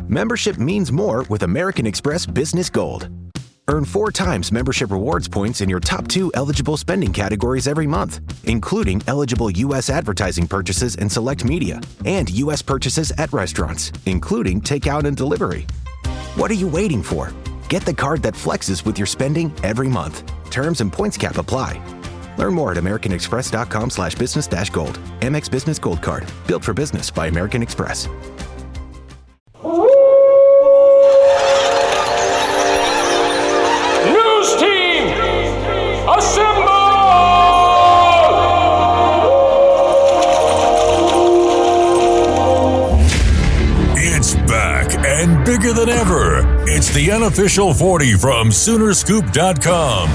Membership means more with American Express Business Gold. Earn 4 times membership rewards points in your top 2 eligible spending categories every month, including eligible U.S. advertising purchases and select media, and U.S. purchases at restaurants, including takeout and delivery. What are you waiting for? Get the card that flexes with your spending every month. Terms and points cap apply. Learn more at americanexpress.com/business-gold. Amex Business Gold Card. Built for business by American Express. News team, assemble! It's back and bigger than ever. It's the Unofficial 40 from Soonerscoop.com.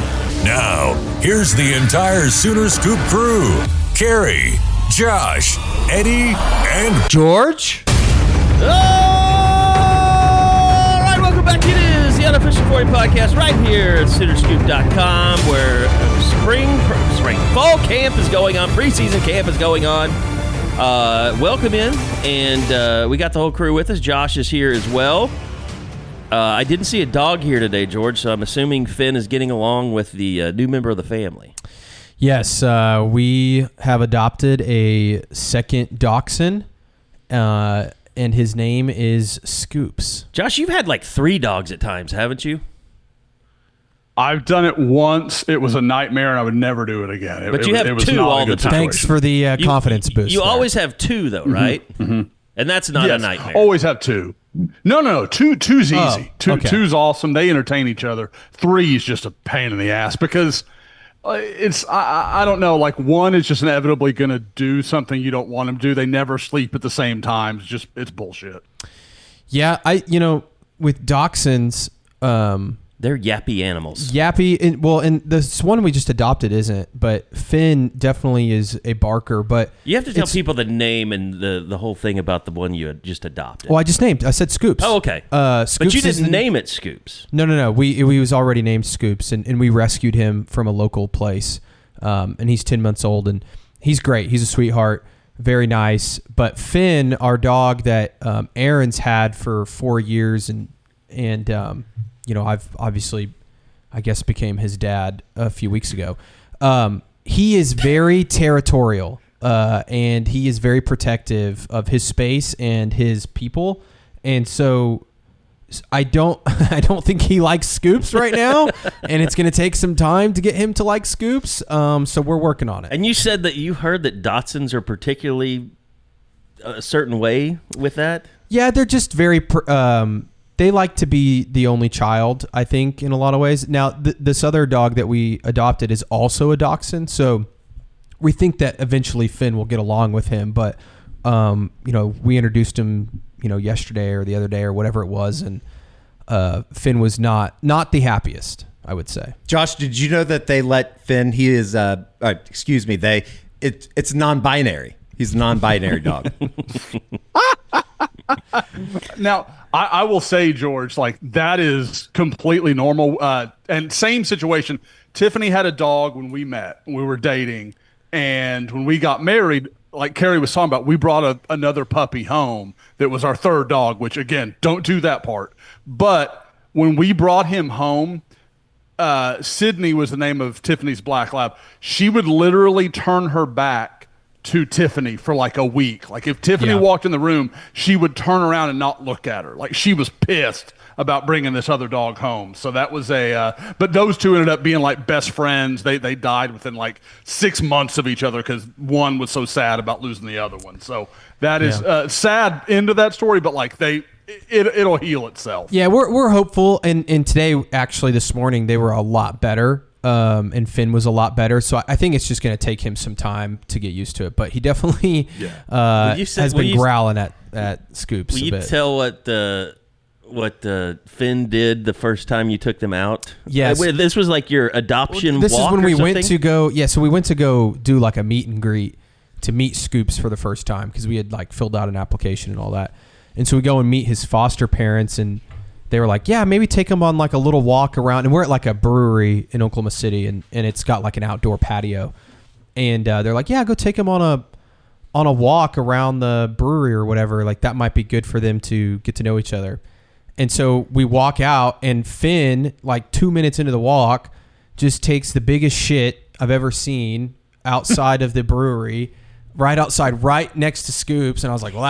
Now, here's the entire Sooner Scoop crew. Carey, Josh, Eddie, and George. All right, welcome back. It is the Unofficial 40 podcast right here at Soonerscoop.com, where fall camp is going on, preseason camp is going on. Welcome in, and we got the whole crew with us. Josh is here as well. I didn't see a dog here today, George, so I'm assuming Finn is getting along with the new member of the family. Yes, we have adopted a second dachshund, and his name is Scoops. Josh, you've had like 3 dogs at times, haven't you? I've done it once. It was a nightmare, and I would never do it again. But you have 2 all the time. Thanks for the confidence boost. You always have 2, though, right? Mm-hmm. And that's not a nightmare. Always have 2. No. Two's easy. Two's awesome. They entertain each other. 3 is just a pain in the ass because it's I don't know. Like 1 is just inevitably going to do something you don't want them to do. They never sleep at the same time. It's bullshit. Yeah, with dachshunds, they're yappy animals. And this one we just adopted isn't, but Finn definitely is a barker. But you have to tell people the name and the whole thing about the one you had just adopted. Well, I said Scoops. Oh, okay. Scoops, but you didn't name it Scoops. No. We was already named Scoops, and we rescued him from a local place. And he's 10 months old, and he's great. He's a sweetheart, very nice. But Finn, our dog that Aaron's had for 4 years, and I've obviously, I guess, became his dad a few weeks ago. He is very territorial, and he is very protective of his space and his people. And so I don't think he likes Scoops right now, and it's going to take some time to get him to like Scoops. So we're working on it. And you said that you heard that Dachshunds are particularly a certain way with that? Yeah, they're just very... they like to be the only child, I think, in a lot of ways. Now, this other dog that we adopted is also a dachshund, so we think that eventually Finn will get along with him. But we introduced him, yesterday or the other day or whatever it was, and Finn was not the happiest, I would say. Josh, did you know that they let Finn? He is, it's non-binary. He's a non-binary dog. Now, I will say, George, like that is completely normal. And same situation. Tiffany had a dog when we met, we were dating. And when we got married, like Carey was talking about, we brought another puppy home that was our 3rd dog, which again, don't do that part. But when we brought him home, Sydney was the name of Tiffany's black lab. She would literally turn her back to Tiffany for like a week. Like if Tiffany walked in the room, she would turn around and not look at her. Like she was pissed about bringing this other dog home. So that was but those 2 ended up being like best friends. They died within like 6 months of each other because one was so sad about losing the other one. So that is sad end of that story, but like it'll heal itself. Yeah, we're hopeful. And today, actually this morning, they were a lot better. And Finn was a lot better. So I think it's just going to take him some time to get used to it. But he definitely has been growling at Scoops a bit. Will you tell what Finn did the first time you took them out? Yes. This was like your adoption This walk is when we something? went to go... Yeah, so we went to go do like a meet and greet to meet Scoops for the first time because we had like filled out an application and all that. And so we go and meet his foster parents, and they were like, yeah, maybe take him on like a little walk around. And we're at like a brewery in Oklahoma City, and it's got like an outdoor patio. And they're like, yeah, go take him on on a walk around the brewery or whatever, like that might be good for them to get to know each other. And so we walk out, and Finn, like 2 minutes into the walk, just takes the biggest shit I've ever seen outside of the brewery, right outside, right next to Scoops. And I was like, well,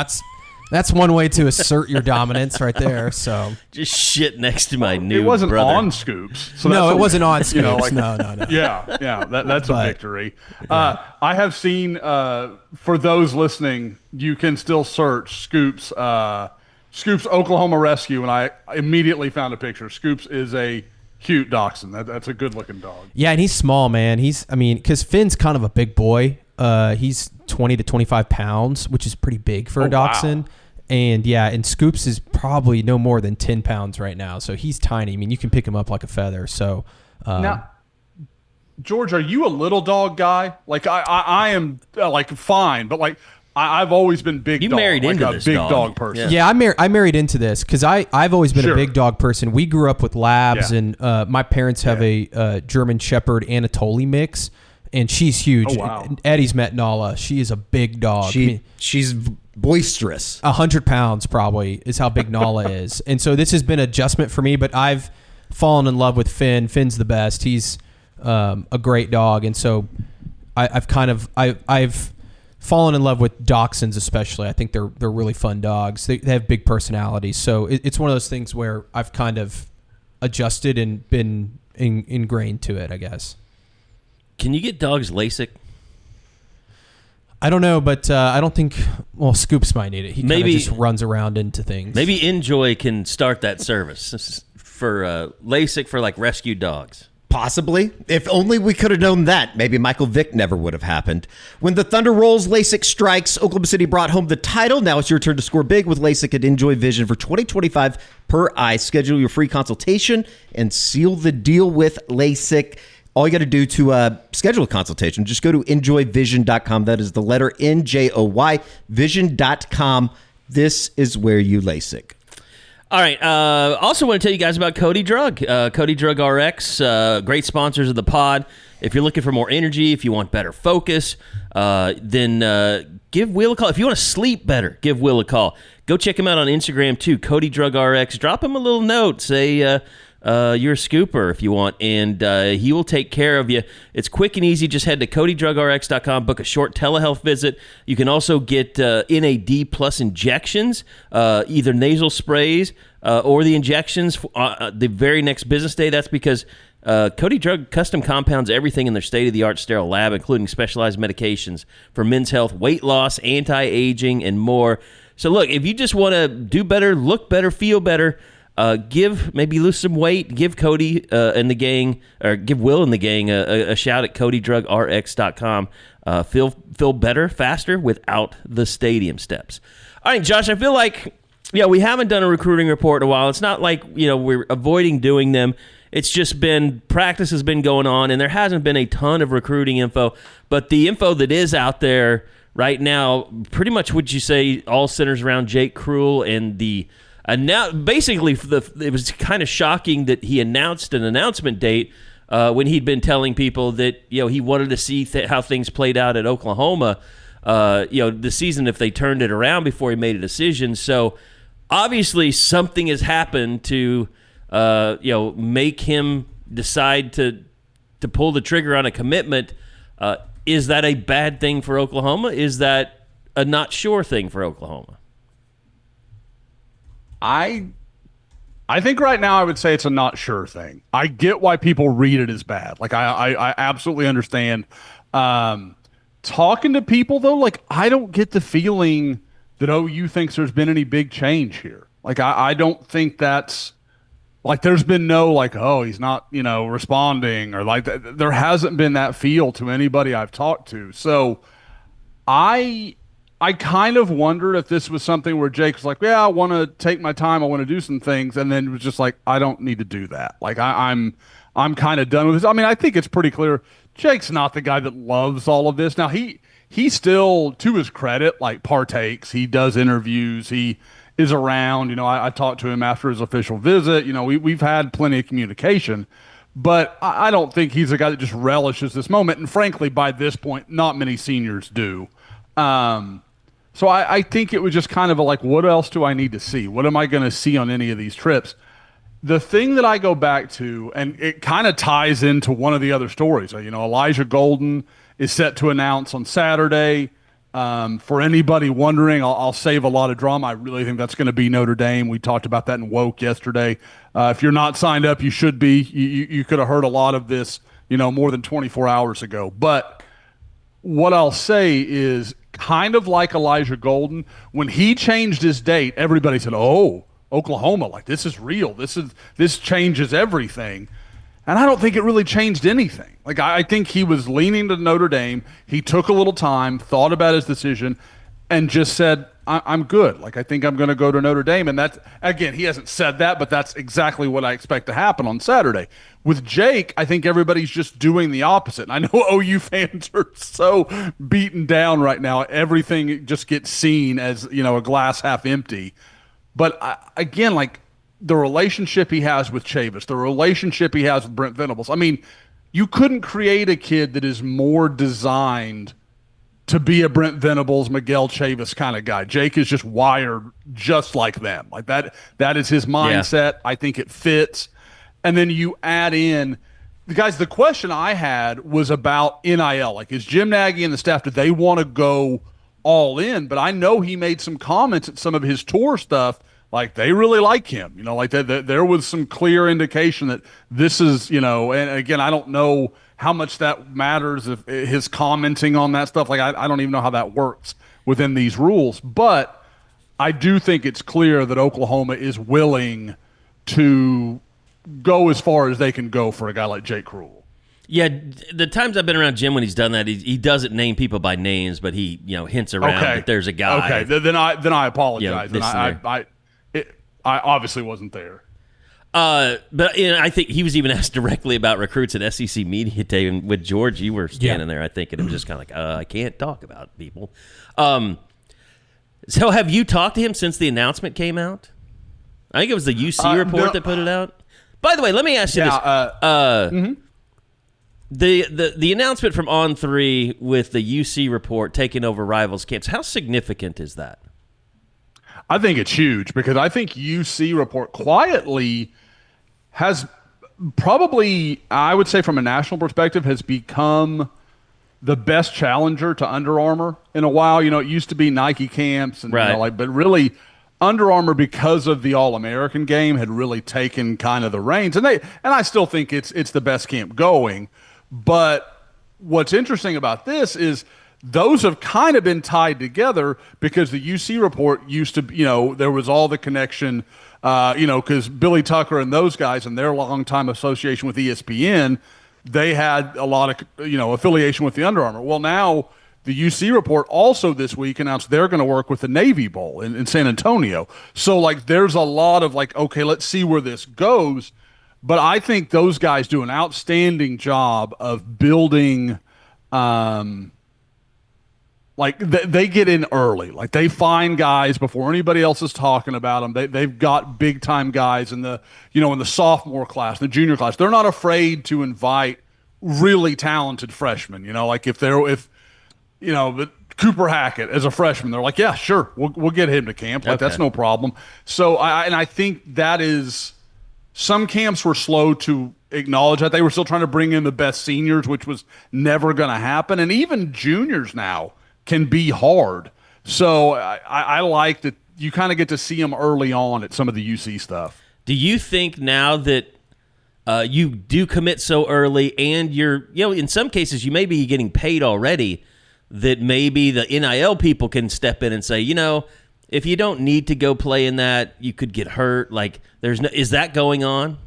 that's one way to assert your dominance right there. So just shit next to my new It wasn't brother. on Scoops. So no, that's it wasn't on Scoops. You know, like, no. Yeah, that's a victory. I have seen, for those listening, you can still search Scoops Oklahoma Rescue, and I immediately found a picture. Scoops is a cute dachshund. That's a good-looking dog. Yeah, and he's small, man. Because Finn's kind of a big boy. He's 20 to 25 pounds, which is pretty big for a dachshund. Wow. And Scoops is probably no more than 10 pounds right now. So he's tiny. I mean, you can pick him up like a feather. So now, George, are you a little dog guy? Like I am, like fine, but like I've always been big. You dog, married like into a this big dog person. Yeah, I married into this because I've always been a big dog person. We grew up with labs, and my parents have a German Shepherd Anatoly mix, and she's huge. Oh, wow. Eddie's met Nala. She is a big dog. She's boisterous. 100 pounds probably is how big Nala is. And so this has been an adjustment for me, but I've fallen in love with Finn. Finn's the best. He's a great dog. And so I've fallen in love with dachshunds, especially. I think they're really fun dogs. They have big personalities. So it's one of those things where I've kind of adjusted and been ingrained to it, I guess. Can you get dogs LASIK? I don't know, but I don't think. Well, Scoops might need it. He maybe just runs around into things. Maybe Enjoy can start that service for LASIK for like rescued dogs. Possibly. If only we could have known that, maybe Michael Vick never would have happened. When the Thunder rolls, LASIK strikes. Oklahoma City brought home the title. Now it's your turn to score big with LASIK at Enjoy Vision for $20.25 per eye. Schedule your free consultation and seal the deal with LASIK. All you got to do to schedule a consultation, just go to enjoyvision.com. That is the letter NJOY, vision.com. This is where you LASIK. All right. Also want to tell you guys about Cody Drug. Cody Drug RX, great sponsors of the pod. If you're looking for more energy, if you want better focus, then give Will a call. If you want to sleep better, give Will a call. Go check him out on Instagram too, Cody Drug RX. Drop him a little note. Say you're a scooper if you want, and he will take care of you. It's quick and easy. Just head to CodyDrugRx.com, book a short telehealth visit. You can also get NAD plus injections, either nasal sprays or the injections the very next business day. That's because Cody Drug custom compounds everything in their state-of-the-art sterile lab, including specialized medications for men's health, weight loss, anti-aging, and more. So look, if you just want to do better, look better, feel better, maybe lose some weight, give Cody and the gang, or give Will and the gang a shout at CodyDrugRx.com. Feel better, faster without the stadium steps. All right, Josh, I feel like, we haven't done a recruiting report in a while. It's not like, we're avoiding doing them. It's just been, practice has been going on, and there hasn't been a ton of recruiting info. But the info that is out there right now, pretty much would you say all centers around Jake Kreul and now, basically, it was kind of shocking that he announced an announcement date when he'd been telling people that he wanted to see how things played out at Oklahoma, the season if they turned it around before he made a decision. So obviously something has happened to make him decide to pull the trigger on a commitment. Is that a bad thing for Oklahoma? Is that a not sure thing for Oklahoma? I think right now I would say it's a not sure thing. I get why people read it as bad. Like I absolutely understand. Talking to people though, like I don't get the feeling that OU thinks there's been any big change here. Like I don't think that's like there's been no like, oh, he's not, responding or like that. There hasn't been that feel to anybody I've talked to. So I kind of wondered if this was something where Jake was like, yeah, I want to take my time. I want to do some things. And then it was just like, I don't need to do that. Like I'm kind of done with this. I mean, I think it's pretty clear Jake's not the guy that loves all of this. Now he still, to his credit, like partakes. He does interviews. He is around. I talked to him after his official visit. We've had plenty of communication, but I don't think he's a guy that just relishes this moment. And frankly, by this point, not many seniors do. So I think it was just kind of like, what else do I need to see? What am I going to see on any of these trips? The thing that I go back to, and it kind of ties into one of the other stories, Elijah Golden is set to announce on Saturday. For anybody wondering, I'll save a lot of drama. I really think that's going to be Notre Dame. We talked about that in Woke yesterday. If you're not signed up, you should be. You could have heard a lot of this, more than 24 hours ago. But what I'll say is kind of like Elijah Golden. When he changed his date, everybody said, oh, Oklahoma, like this is real. This changes everything. And I don't think it really changed anything. Like, I think he was leaning to Notre Dame. He took a little time, thought about his decision, and just said, I'm good. Like, I think I'm going to go to Notre Dame. And that's, again, he hasn't said that, but that's exactly what I expect to happen on Saturday. With Jake, I think everybody's just doing the opposite. And I know OU fans are so beaten down right now. Everything just gets seen as, a glass half empty. But, again, like, the relationship he has with Chavis, the relationship he has with Brent Venables. I mean, you couldn't create a kid that is more designed to be a Brent Venables, Miguel Chavis kind of guy. Jake is just wired just like them. Like that is his mindset. Yeah. I think it fits. And then you add in, guys, the question I had was about NIL. Like, is Jim Nagy and the staff, do they want to go all in? But I know he made some comments at some of his tour stuff. Like, they really like him, like that there was some clear indication that this is, and again, I don't know how much that matters, if his commenting on that stuff. Like, I don't even know how that works within these rules, but I do think it's clear that Oklahoma is willing to go as far as they can go for a guy like Jake Kreul. Yeah, the times I've been around Jim when he's done that, he doesn't name people by names, but he, hints around that there's a guy. Okay, then I apologize. I obviously wasn't there. But I think he was even asked directly about recruits at SEC Media Day, and with George, you were standing there, I think, and it was just kind of like, I can't talk about people. So have you talked to him since the announcement came out? I think it was the UC report that put it out. By the way, let me ask you this. The announcement from On3 with the UC report taking over rivals camps, how significant is that? I think it's huge because I think UC report quietly has probably, I would say from a national perspective, has become the best challenger to Under Armour in a while. It used to be Nike camps and but really Under Armour, because of the All-American game, had really taken kind of the reins. And I still think it's the best camp going. But what's interesting about this is those have kind of been tied together because the UC report used to, there was all the connection, because Billy Tucker and those guys and their longtime association with ESPN, they had a lot of, affiliation with the Under Armour. Well, now the UC report also this week announced they're going to work with the Navy Bowl in San Antonio. So, like, there's a lot of, like, okay, let's see where this goes. But I think those guys do an outstanding job of building they get in early. Like, they find guys before anybody else is talking about them. They've got big time guys in the in the sophomore class, the junior class. They're not afraid to invite really talented freshmen. But Cooper Hackett as a freshman, they're like, yeah, sure, we'll get him to camp. Like, that's no problem. So I think that is, some camps were slow to acknowledge that. They were still trying to bring in the best seniors, which was never going to happen. And even juniors now can be hard. So I like that you kind of get to see them early on at some of the UC stuff. Do you think now that you do commit so early and you're, in some cases you may be getting paid already, that maybe the NIL people can step in and say, if you don't need to go play in that, you could get hurt. Like, is that going on?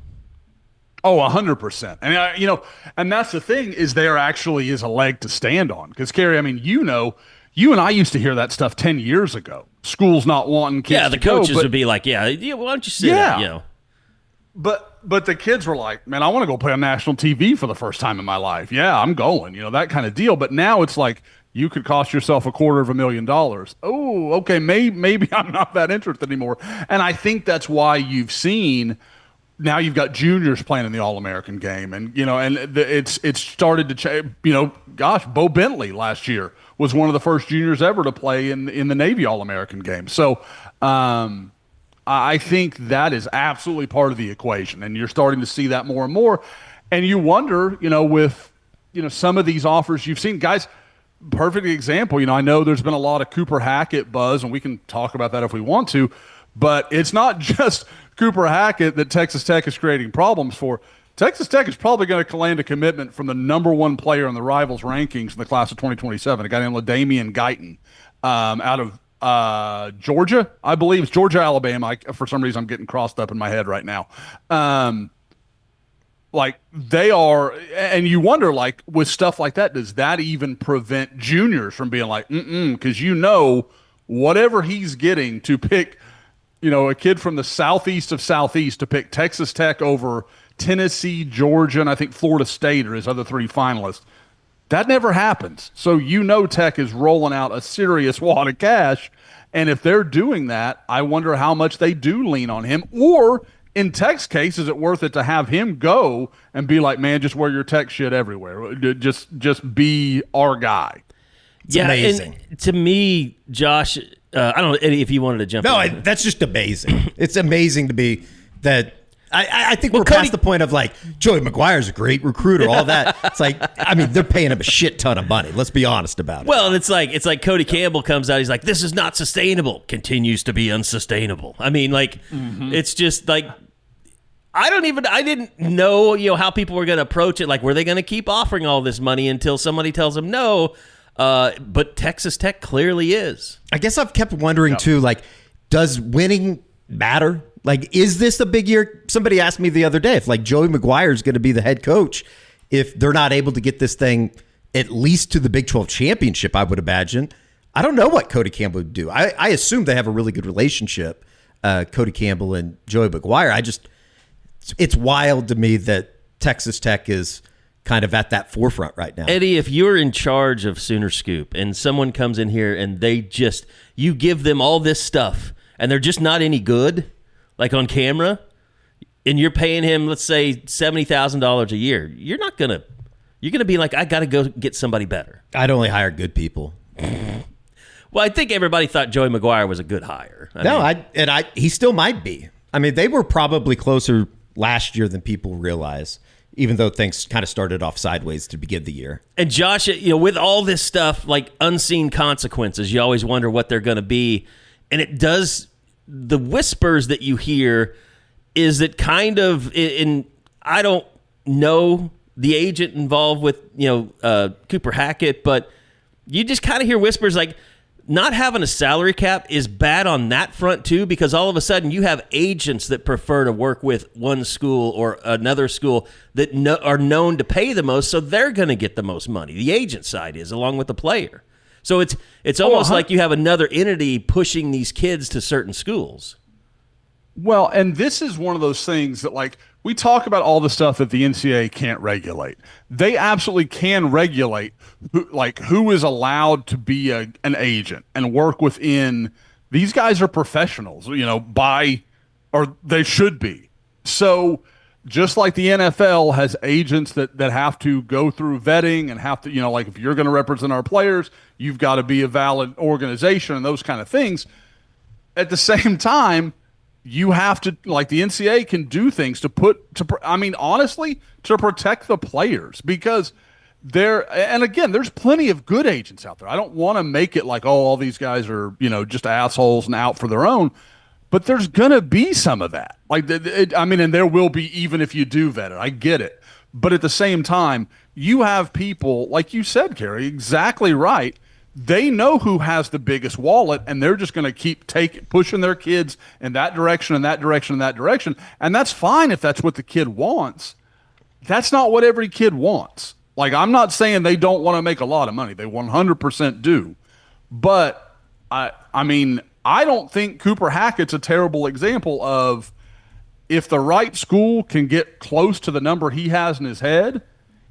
Oh, 100%. And, and that's the thing, is there actually is a leg to stand on. Because, Carey, you and I used to hear that stuff 10 years ago. Schools not wanting kids the coaches would be like, why don't you sit out, But the kids were like, man, I want to go play on national TV for the first time in my life. Yeah, I'm going, that kind of deal. But now it's like, you could cost yourself $250,000. Oh, okay, maybe I'm not that interested anymore. And I think that's why you've seen now you've got juniors playing in the All-American game, and it's started to change. Gosh, Bo Bentley last year was one of the first juniors ever to play in the Navy All-American game. So I think that is absolutely part of the equation, and you're starting to see that more and more. And you wonder, with some of these offers you've seen, guys. Perfect example. I know there's been a lot of Cooper Hackett buzz, and we can talk about that if we want to, but it's not just Cooper Hackett that Texas Tech is creating problems for. Texas Tech is probably going to land a commitment from the number one player in the Rivals rankings in the class of 2027, a guy named LaDamian Guyton, out of Georgia, I believe. It's Georgia, Alabama. For some reason, I'm getting crossed up in my head right now. They are, and you wonder, with stuff like that, does that even prevent juniors from being like, because whatever he's getting to pick, a kid from the southeast of Southeast to pick Texas Tech over Tennessee, Georgia, and I think Florida State are his other three finalists. That never happens. So Tech is rolling out a serious wad of cash, and if they're doing that, I wonder how much they do lean on him, or in Tech's case, is it worth it to have him go and be like, man, just wear your Tech shit everywhere. Just be our guy. It's amazing. And to me, Josh, I don't know, Eddie, if you wanted to jump in. No, that's just amazing. It's amazing to be that. I think we're past the point of Joey McGuire's a great recruiter, all that. It's they're paying him a shit ton of money. Let's be honest about it. Well, it's like Cody Campbell comes out. He's like, this is not sustainable. Continues to be unsustainable. It's just I didn't know, how people were going to approach it. Were they going to keep offering all this money until somebody tells them no? But Texas Tech clearly is. I guess I've kept wondering too, does winning matter? Is this a big year? Somebody asked me the other day if Joey McGuire is going to be the head coach if they're not able to get this thing at least to the Big 12 championship, I would imagine. I don't know what Cody Campbell would do. I assume they have a really good relationship, Cody Campbell and Joey McGuire. It's wild to me that Texas Tech is kind of at that forefront right now. Eddie, if you're in charge of Sooner Scoop and someone comes in here and you give them all this stuff and they're just not any good, on camera, and you're paying him, let's say, $70,000 a year, you're going to be like, I got to go get somebody better. I'd only hire good people. Well, I think everybody thought Joey McGuire was a good hire. He still might be. They were probably closer last year than people realize, even though things kind of started off sideways to begin the year. And Josh, with all this stuff, unseen consequences, you always wonder what they're going to be. And it does, the whispers that you hear is that kind of, I don't know the agent involved with, Cooper Hackett, but you just kind of hear whispers not having a salary cap is bad on that front too, because all of a sudden you have agents that prefer to work with one school or another school that are known to pay the most, so they're going to get the most money. The agent side is, along with the player. So it's almost like you have another entity pushing these kids to certain schools. Well, and this is one of those things that we talk about all the stuff that the NCAA can't regulate. They absolutely can regulate who is allowed to be an agent and work within. These guys are professionals, or they should be. So just like the NFL has agents that have to go through vetting and have to, if you're going to represent our players, you've got to be a valid organization and those kind of things. At the same time, you have to, the NCAA can do things honestly, to protect the players, because there's plenty of good agents out there. I don't want to make it all these guys are, just assholes and out for their own, but there's going to be some of that. And there will be, even if you do vet it. I get it. But at the same time, you have people, like you said, Carey, exactly right. They know who has the biggest wallet, and they're just going to keep pushing their kids in that direction and that direction and that direction. And that's fine if that's what the kid wants. That's not what every kid wants. I'm not saying they don't want to make a lot of money. They 100% do. But, I don't think Cooper Hackett's a terrible example of, if the right school can get close to the number he has in his head,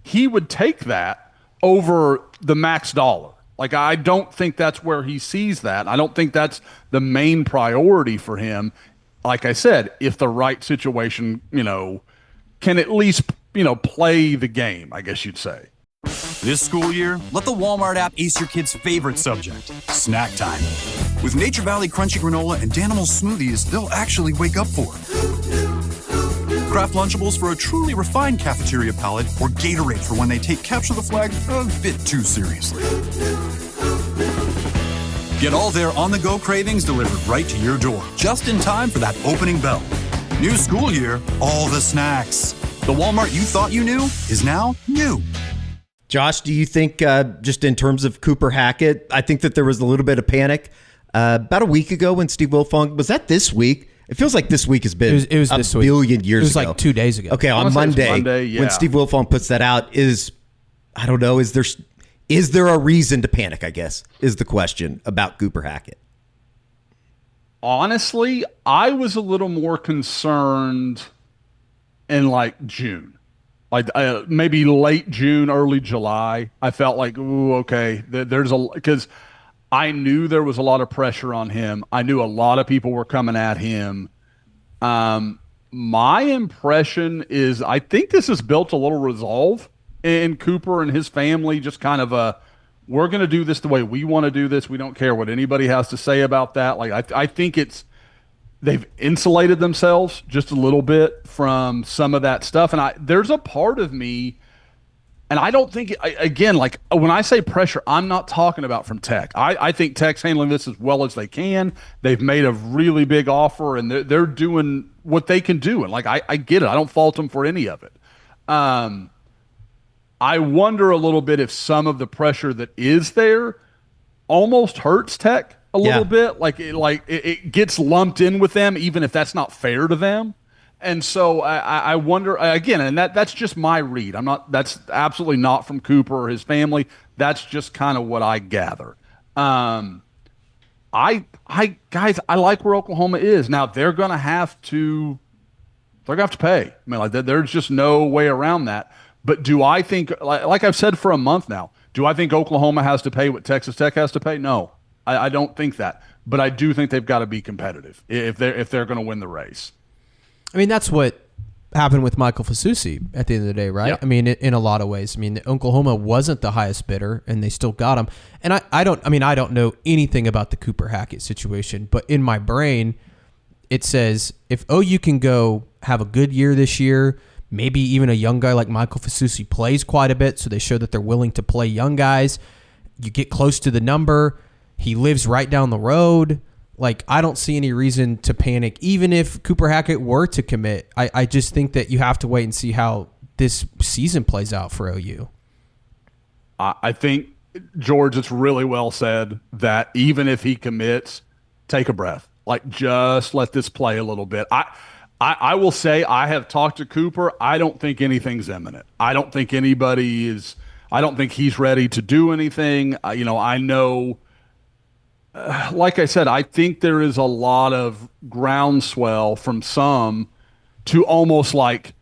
he would take that over the max dollar. I don't think that's where he sees that. I don't think that's the main priority for him. like I said, if the right situation, can at least, play the game, I guess you'd say. This school year, let the Walmart app ace your kid's favorite subject, snack time. With Nature Valley Crunchy Granola and Danimals smoothies they'll actually wake up for. Kraft Lunchables for a truly refined cafeteria palate, or Gatorade for when they take Capture the Flag a bit too seriously. Get all their on-the-go cravings delivered right to your door, just in time for that opening bell. New school year, all the snacks. The Walmart you thought you knew is now new. Josh, do you think, just in terms of Cooper Hackett, I think that there was a little bit of panic about a week ago when Steve Wilfong, was that this week? It feels like this week has been it was this week. Billion years ago. It was like 2 days ago. Okay, on Monday, when Steve Wilfong puts that out, I don't know, is there a reason to panic, I guess, is the question about Cooper Hackett? Honestly, I was a little more concerned in like June. Like maybe late June, early July. I felt like, ooh, okay, because I knew there was a lot of pressure on him. I knew a lot of people were coming at him. My impression is I think this has built a little resolve in Cooper and his family, just kind of we're going to do this the way we want to do this. We don't care what anybody has to say about that. Like I think they've insulated themselves just a little bit from some of that stuff. And there's a part of me, and I don't think, again, like when I say pressure, I'm not talking about from Tech. I think Tech's handling this as well as they can. They've made a really big offer, and they're doing what they can do. And like, I get it. I don't fault them for any of it. I wonder a little bit if some of the pressure that is there almost hurts Tech a little bit. Like it gets lumped in with them, even if that's not fair to them. And so I wonder again, and that's just my read. That's absolutely not from Cooper or his family. That's just kind of what I gather. Guys, I like where Oklahoma is now. They're gonna have to pay. I mean, like there's just no way around that. But do I think, like I've said for a month now, do I think Oklahoma has to pay what Texas Tech has to pay? No. I don't think that, but I do think they've got to be competitive if they're going to win the race. I mean, that's what happened with Michael Fasusi at the end of the day, right? Yeah. I mean, in a lot of ways. I mean, Oklahoma wasn't the highest bidder, and they still got him. And I don't know anything about the Cooper Hackett situation, but in my brain, it says if OU can go have a good year this year, maybe even a young guy like Michael Fasusi plays quite a bit, so they show that they're willing to play young guys. You get close to the number. He lives right down the road. Like, I don't see any reason to panic, even if Cooper Hackett were to commit. I just think that you have to wait and see how this season plays out for OU. I think, George, it's really well said that even if he commits, take a breath. Like, just let this play a little bit. I will say I have talked to Cooper. I don't think anything's imminent. I don't think he's ready to do anything. I know, like I said, I think there is a lot of groundswell from some to almost like,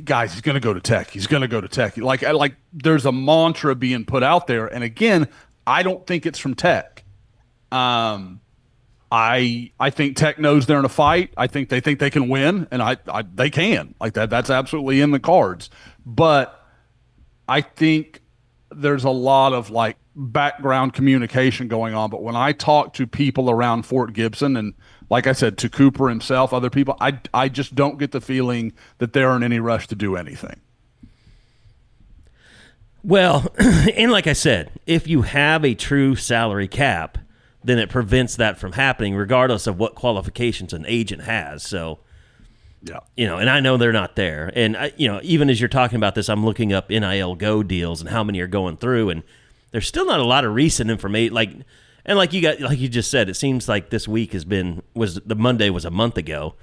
guys, he's going to go to Tech. He's going to go to Tech. Like there's a mantra being put out there. And again, I don't think it's from Tech. I think Tech knows they're in a fight. I think they can win, and they can. Like that's absolutely in the cards. But I think there's a lot of like background communication going on. But when I talk to people around Fort Gibson, and like I said, to Cooper himself, other people, I just don't get the feeling that they're in any rush to do anything. Well, and like I said, if you have a true salary cap, then it prevents that from happening regardless of what qualifications an agent has. So, yeah, and I know they're not there. And, even as you're talking about this, I'm looking up NIL Go deals and how many are going through, and there's still not a lot of recent information. Like you just said, it seems like this week the Monday was a month ago.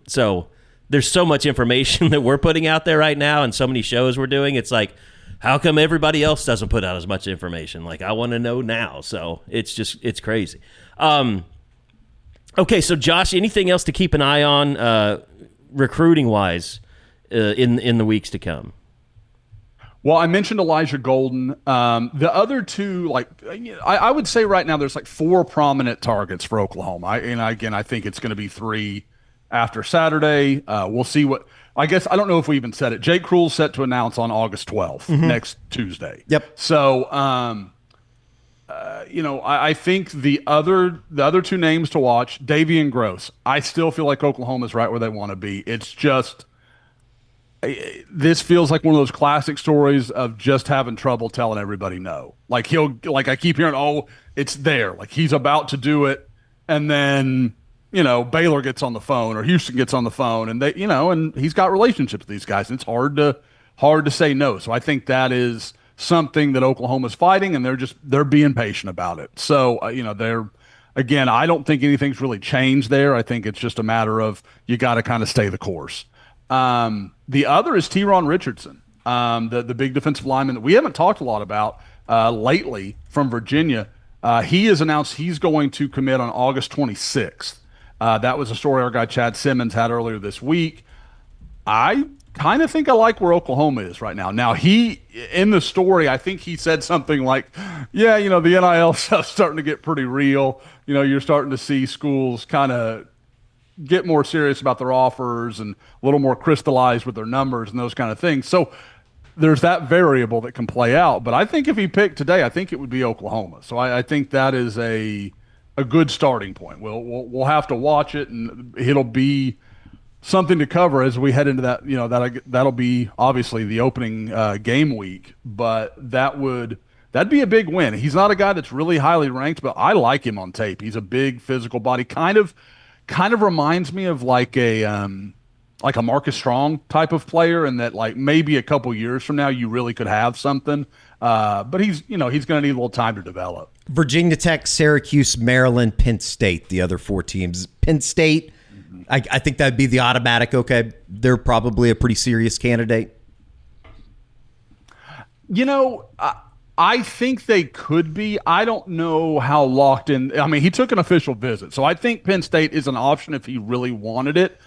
So there's so much information that we're putting out there right now and so many shows we're doing. It's like, how come everybody else doesn't put out as much information? Like, I want to know now. So it's crazy. Okay, so Josh, anything else to keep an eye on recruiting wise in the weeks to come? Well, I mentioned Elijah Golden. The other two, I would say right now there's like 4 prominent targets for Oklahoma. I think it's going to be 3 after Saturday. We'll see what. I guess I don't know if we even said it. Jake Kreul set to announce on August 12th, next Tuesday. Yep. So, I think the other two names to watch, Davian Gross. I still feel like Oklahoma's right where they want to be. It's just this feels like one of those classic stories of just having trouble telling everybody no. Like I keep hearing, oh, it's there. Like he's about to do it, and then Baylor gets on the phone or Houston gets on the phone, and and he's got relationships with these guys, and it's hard to say no. So I think that is something that Oklahoma's fighting, and they're being patient about it. So again, I don't think anything's really changed there. I think it's just a matter of you got to kind of stay the course. The other is Teron Richardson, the big defensive lineman that we haven't talked a lot about lately from Virginia. He has announced he's going to commit on August 26th. That was a story our guy Chad Simmons had earlier this week. I kind of think I like where Oklahoma is right now. Now, in the story, I think he said something like, yeah, the NIL stuff's starting to get pretty real. You're starting to see schools kind of get more serious about their offers and a little more crystallized with their numbers and those kind of things. So there's that variable that can play out. But I think if he picked today, I think it would be Oklahoma. So I think that is a good starting point. We'll have to watch it, and it'll be something to cover as we head into that. That'll be obviously the opening game week, but that'd be a big win. He's not a guy that's really highly ranked, but I like him on tape. He's a big physical body, kind of reminds me of like a Marcus Strong type of player, and that like maybe a couple years from now you really could have something. But he's going to need a little time to develop. Virginia Tech, Syracuse, Maryland, Penn State, the other four teams. Penn State, I think that'd be the automatic. Okay, they're probably a pretty serious candidate. I think they could be. I don't know how locked in. I mean, he took an official visit, so I think Penn State is an option if he really wanted it.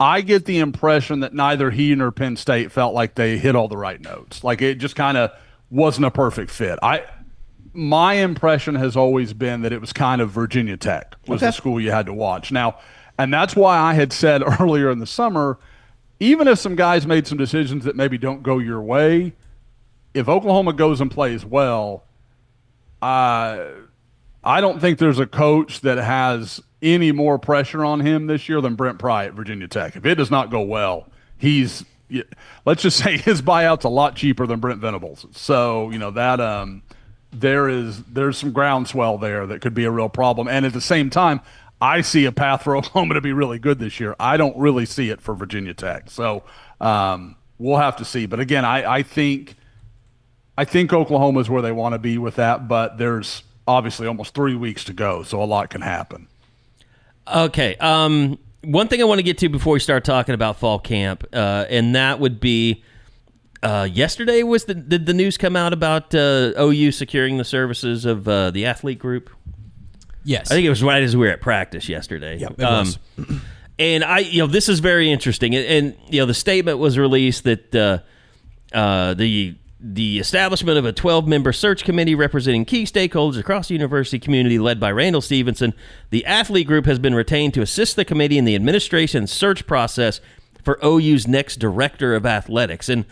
I get the impression that neither he nor Penn State felt like they hit all the right notes. Like it just kind of wasn't a perfect fit. My impression has always been that it was kind of Virginia Tech was the school you had to watch. Now, and that's why I had said earlier in the summer, even if some guys made some decisions that maybe don't go your way, if Oklahoma goes and plays well, I don't think there's a coach that has any more pressure on him this year than Brent Pry at Virginia Tech. If it does not go well, let's just say his buyout's a lot cheaper than Brent Venables. So, that there's some groundswell there that could be a real problem. And at the same time, I see a path for Oklahoma to be really good this year. I don't really see it for Virginia Tech. So we'll have to see. But again, I think Oklahoma is where they want to be with that, but there's obviously almost 3 weeks to go, so a lot can happen. Okay. One thing I want to get to before we start talking about fall camp, and that would be yesterday did the news come out about OU securing the services of the athlete group? Yes. I think it was right as we were at practice yesterday. Yep, it was. And this is very interesting. And the statement was released that the establishment of a 12-member search committee representing key stakeholders across the university community led by Randall Stevenson, the athlete group has been retained to assist the committee in the administration search process for OU's next director of athletics. And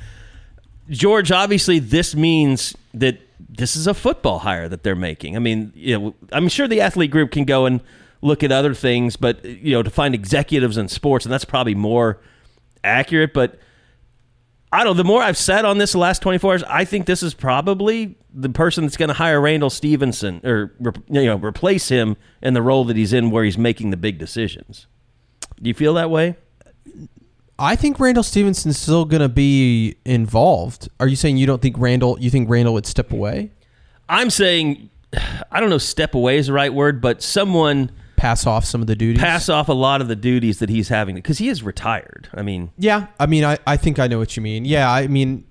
George, obviously this means that this is a football hire that they're making. I mean, I'm sure the athlete group can go and look at other things, but to find executives in sports, and that's probably more accurate, but I don't know. The more I've said on this the last 24 hours, I think this is probably the person that's going to hire Randall Stevenson or replace him in the role that he's in where he's making the big decisions. Do you feel that way? I think Randall Stevenson's still going to be involved. Are you saying you think Randall would step away? I'm saying, I don't know, step away is the right word, but someone pass off some of the duties. Pass off a lot of the duties that he's having because he is retired. I mean, I think I know what you mean. Yeah, I mean,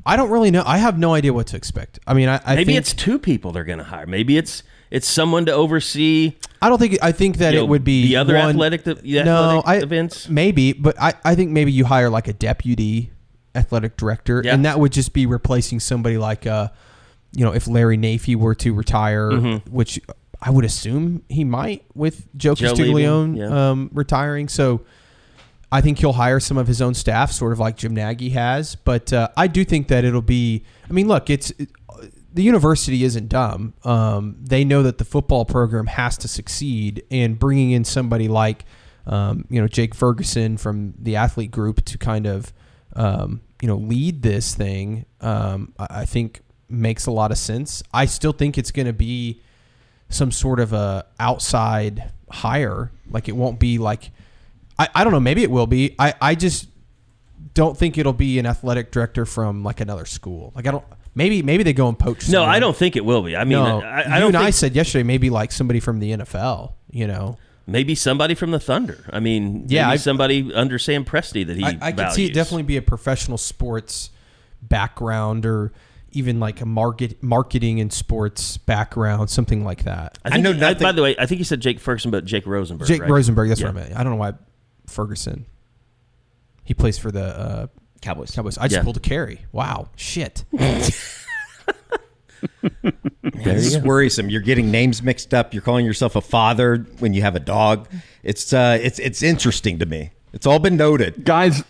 I don't really know. I have no idea what to expect. I mean, I maybe think it's two people they're going to hire. Maybe it's someone to oversee. I think that it would be the other athletic events. Maybe, but I think maybe you hire like a deputy athletic director, and that would just be replacing somebody like if Larry Nafee were to retire, which I would assume he might with Joe Castiglione retiring. So I think he'll hire some of his own staff, sort of like Jim Nagy has. But I do think that it'll be. I mean, look, the university isn't dumb. They know that the football program has to succeed, and bringing in somebody like Jake Ferguson from the athlete group to kind of lead this thing, I think makes a lot of sense. I still think it's going to be some sort of a outside hire. Like, it won't be like, I don't know, maybe it will be. I just don't think it'll be an athletic director from like another school. Like, maybe they go and poach someone. No, I don't think it will be. I mean, no, I said yesterday maybe like somebody from the NFL, Maybe somebody from the Thunder. I mean, maybe somebody under Sam Presti that I could see it definitely be a professional sports background, or even like a marketing and sports background, something like that. By the way, I think you said Jake Ferguson, but Jake Rosenberg. Jake right? Rosenberg, that's what I meant. I don't know why Ferguson. He plays for the Cowboys. I just pulled a Carey. Wow, shit. This is worrisome. You're getting names mixed up. You're calling yourself a father when you have a dog. It's interesting to me. It's all been noted. Guys,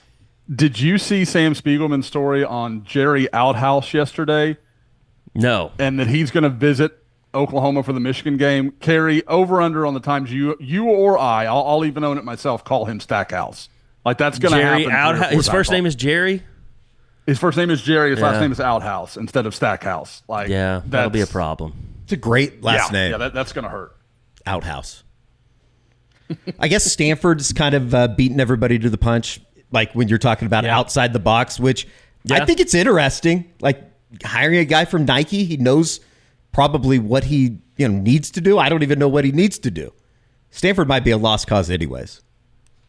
did you see Sam Spiegelman's story on Jerry Outhouse yesterday? No. And that he's going to visit Oklahoma for the Michigan game. Carey, over under on the times you or I'll even own it myself, call him Stackhouse. Like, that's going to happen. Outhouse. His first name is Jerry? His first name is Jerry. His last name is Outhouse instead of Stackhouse. Like, that'll be a problem. It's a great last name. Yeah, that's going to hurt. Outhouse. I guess Stanford's kind of beating everybody to the punch, like when you're talking about outside the box, which I think it's interesting. Like, hiring a guy from Nike, he knows probably what he needs to do. I don't even know what he needs to do. Stanford might be a lost cause anyways.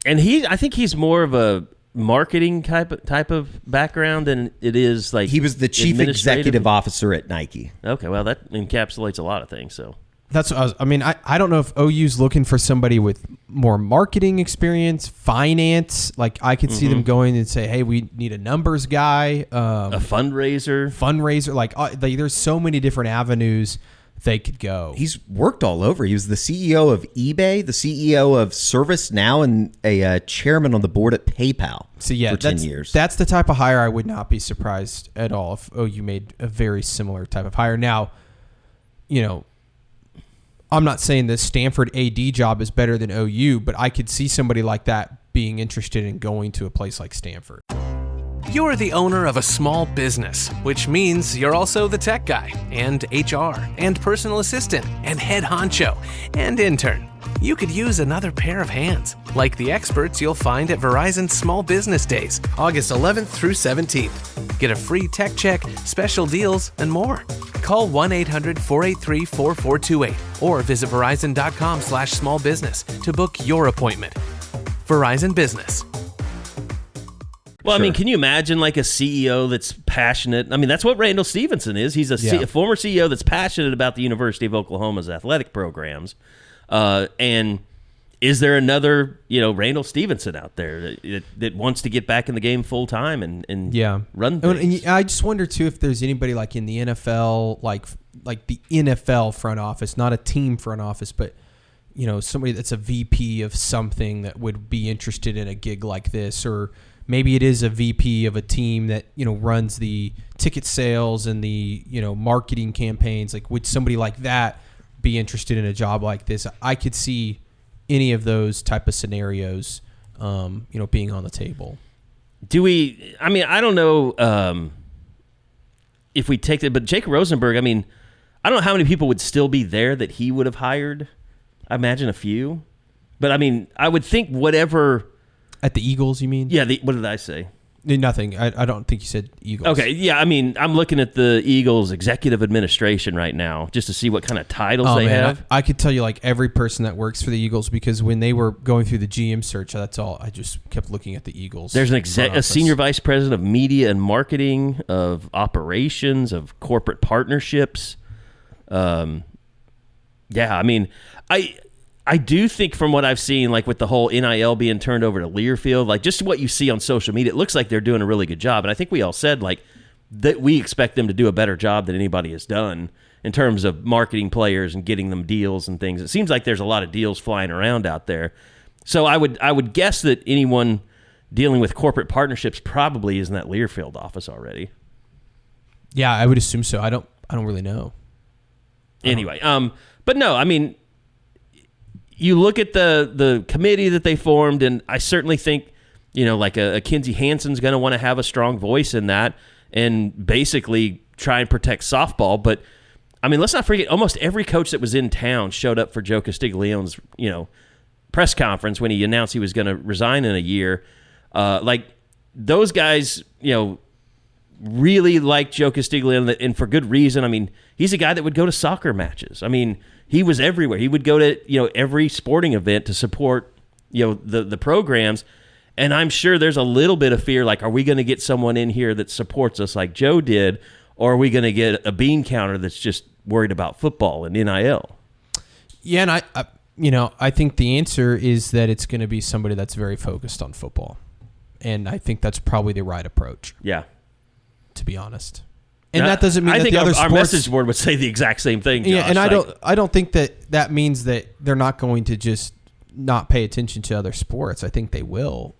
And I think he's more of a marketing type of background than it is like he was the chief executive officer at Nike. Okay, well, that encapsulates a lot of things. So that's what I don't know if OU's looking for somebody with more marketing experience, finance. Like, I could see them going and say, hey, we need a numbers guy, a fundraiser. Like, there's so many different avenues they could go. He's worked all over. He was the CEO of eBay, the CEO of ServiceNow, and a chairman on the board at PayPal for 10 years. That's the type of hire I would not be surprised at all if OU made a very similar type of hire. Now, I'm not saying the Stanford AD job is better than OU, but I could see somebody like that being interested in going to a place like Stanford. You're the owner of a small business, which means you're also the tech guy, and HR, and personal assistant, and head honcho, and intern. You could use another pair of hands, like the experts you'll find at Verizon Small Business Days, August 11th through 17th. Get a free tech check, special deals, and more. Call 1-800-483-4428 or visit verizon.com/smallbusiness to book your appointment. Verizon Business. Well, I mean, can you imagine like a CEO that's passionate? I mean, that's what Randall Stevenson is. He's a former CEO that's passionate about the University of Oklahoma's athletic programs. And is there another, Randall Stevenson out there that wants to get back in the game full time and run things? And I just wonder too if there's anybody like in the NFL, like the NFL front office, not a team front office, but somebody that's a VP of something that would be interested in a gig like this, or maybe it is a VP of a team that, runs the ticket sales and the, marketing campaigns. Like, would somebody like that be interested in a job like this? I could see any of those type of scenarios, being on the table. I don't know if we take that, but Jake Rosenberg, I mean, I don't know how many people would still be there that he would have hired. I imagine a few. But, I mean, I would think whatever... At the Eagles, you mean? Yeah, what did I say? Nothing. I don't think you said Eagles. Okay, yeah, I mean, I'm looking at the Eagles executive administration right now just to see what kind of titles they have. I could tell you like every person that works for the Eagles, because when they were going through the GM search, that's all. I just kept looking at the Eagles. There's a senior vice president of media and marketing, of operations, of corporate partnerships. I mean, I do think from what I've seen, like with the whole NIL being turned over to Learfield, like just what you see on social media, it looks like they're doing a really good job. And I think we all said like that we expect them to do a better job than anybody has done in terms of marketing players and getting them deals and things. It seems like there's a lot of deals flying around out there. So I would guess that anyone dealing with corporate partnerships probably is in that Learfield office already. Yeah, I would assume so. I don't really know. Anyway, but no, I mean, you look at the committee that they formed, and I certainly think, like a Kinsey Hansen's going to want to have a strong voice in that and basically try and protect softball. But, I mean, let's not forget, almost every coach that was in town showed up for Joe Castiglione's, press conference when he announced he was going to resign in a year. Those guys, really liked Joe Castiglione, and for good reason. I mean, he's a guy that would go to soccer matches. I mean, he was everywhere. He would go to, every sporting event to support, the programs. And I'm sure there's a little bit of fear, like, are we going to get someone in here that supports us like Joe did, or are we going to get a bean counter that's just worried about football and NIL? Yeah, and I think the answer is that it's going to be somebody that's very focused on football. And I think that's probably the right approach. Yeah. To be honest. And that doesn't mean I that think the other our sports... message board would say the exact same thing, Josh. Yeah, and I don't think that means that they're not going to just not pay attention to other sports. I think they will.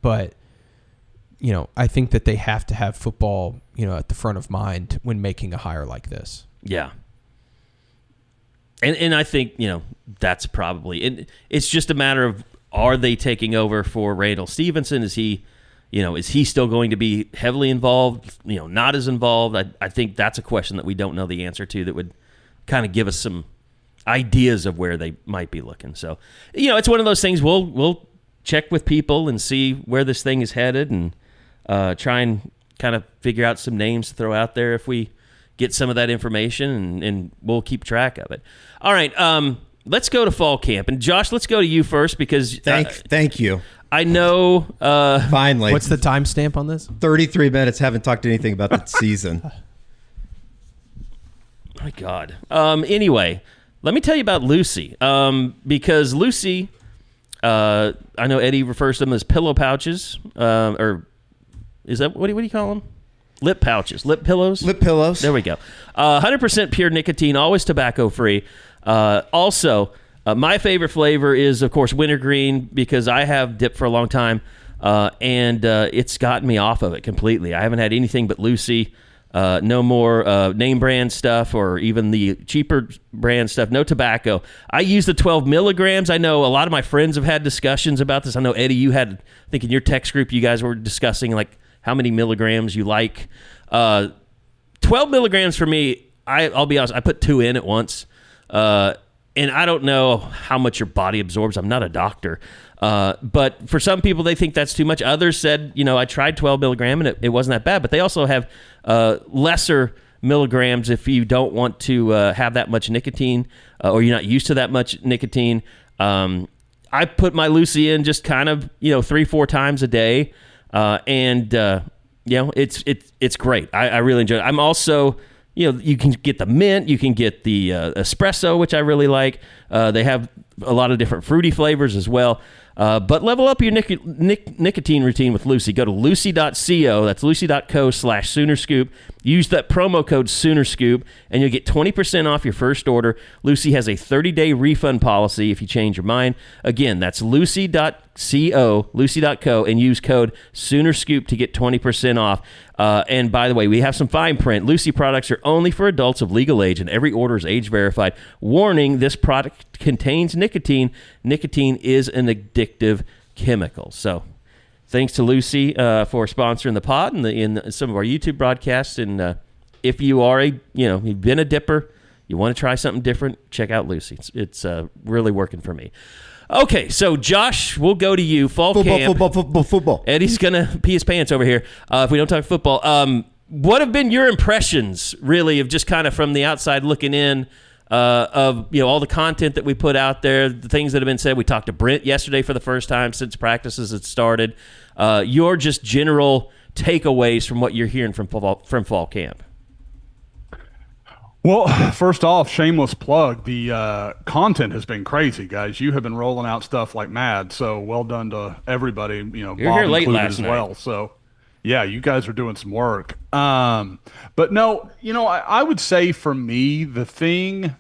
But, I think that they have to have football, at the front of mind when making a hire like this. Yeah. And I think, that's probably... It's just a matter of, are they taking over for Randall Stevenson? Is he still going to be heavily involved, not as involved? I think that's a question that we don't know the answer to that would kind of give us some ideas of where they might be looking. So, it's one of those things we'll check with people and see where this thing is headed and try and kind of figure out some names to throw out there if we get some of that information, and we'll keep track of it. All right, let's go to fall camp. And Josh, let's go to you first because... Thank you. I know... Finally. What's the timestamp on this? 33 minutes. Haven't talked anything about the season. My God. Anyway, let me tell you about Lucy. Because Lucy, I know Eddie refers to them as pillow pouches. Or is that... What do you call them? Lip pouches. Lip pillows? Lip pillows. There we go. 100% pure nicotine, always tobacco-free. Also... my favorite flavor is, of course, wintergreen because I have dipped for a long time, and it's gotten me off of it completely. I haven't had anything but Lucy, no more name brand stuff or even the cheaper brand stuff, no tobacco. I use the 12 milligrams. I know a lot of my friends have had discussions about this. I know, Eddie, you had, I think in your text group, you guys were discussing like how many milligrams you like. 12 milligrams for me, I'll be honest, I put 2 in at once. And I don't know how much your body absorbs. I'm not a doctor. But for some people, they think that's too much. Others said, I tried 12 milligram and it wasn't that bad. But they also have lesser milligrams if you don't want to have that much nicotine or you're not used to that much nicotine. I put my Lucy in just kind of, 3-4 times a day. It's great. I really enjoy it. I'm also... you can get the mint, you can get the espresso, which I really like. They have a lot of different fruity flavors as well. But level up your nicotine routine with Lucy. Go to lucy.co, that's lucy.co/Soonerscoop. Use that promo code Soonerscoop, and you'll get 20% off your first order. Lucy has a 30-day refund policy if you change your mind. Again, that's lucy.co, and use code Soonerscoop to get 20% off. And by the way, we have some fine print. Lucy products are only for adults of legal age, and every order is age verified. Warning, this product contains nicotine. Nicotine is an addictive chemical. So thanks to Lucy for sponsoring the pod and in some of our YouTube broadcasts. And if you are you've been a dipper, you want to try something different, check out Lucy. It's really working for me. Okay, so Josh, we'll go to you. Fall camp. Football. Eddie's going to pee his pants over here if we don't talk football. What have been your impressions, really, of just kind of from the outside looking in of all the content that we put out there, the things that have been said? We talked to Brent yesterday for the first time since practices had started. Your just general takeaways from what you're hearing from fall camp. Well, first off, shameless plug. The content has been crazy, guys. You have been rolling out stuff like mad. So well done to everybody. You're Bob here late included last as night. well. So yeah, you guys are doing some work. But no, I would say for me, the thing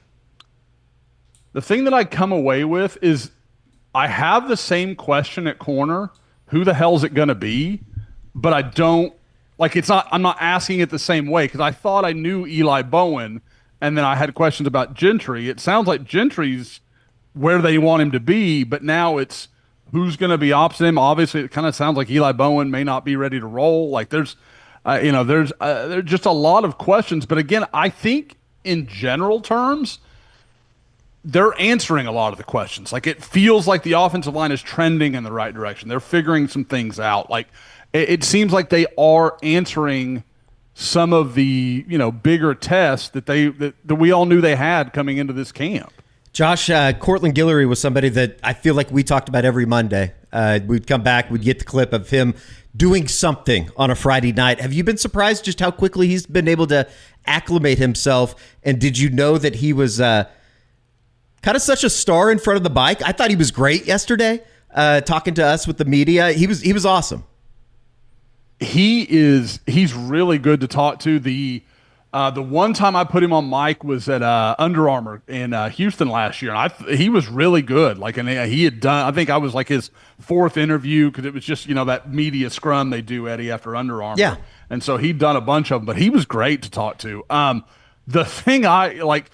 that I come away with is I have the same question at corner who the hell is it going to be? But I don't like. I'm not asking it the same way because I thought I knew Eli Bowen, and then I had questions about Gentry. It sounds like Gentry's where they want him to be, but now it's who's going to be opposite him. Obviously, it kind of sounds like Eli Bowen may not be ready to roll. Like there's just a lot of questions. But again, I think in general terms, they're answering a lot of the questions. Like it feels like the offensive line is trending in the right direction. They're figuring some things out. Like it seems like they are answering some of the bigger tests that we all knew they had coming into this camp. Josh, Cortland Guillory was somebody that I feel like we talked about every Monday. We'd come back, we'd get the clip of him doing something on a Friday night. Have you been surprised just how quickly he's been able to acclimate himself? And did you know that he was kind of such a star in front of the bike? I thought he was great yesterday, talking to us with the media. He was awesome. He's really good to talk to. The one time I put him on mic was at Under Armour in Houston last year, and he was really good. Like, and he had done. I think I was like his fourth interview because it was just that media scrum they do, Eddie, after Under Armour. Yeah, and so he'd done a bunch of them, but he was great to talk to. The thing I like,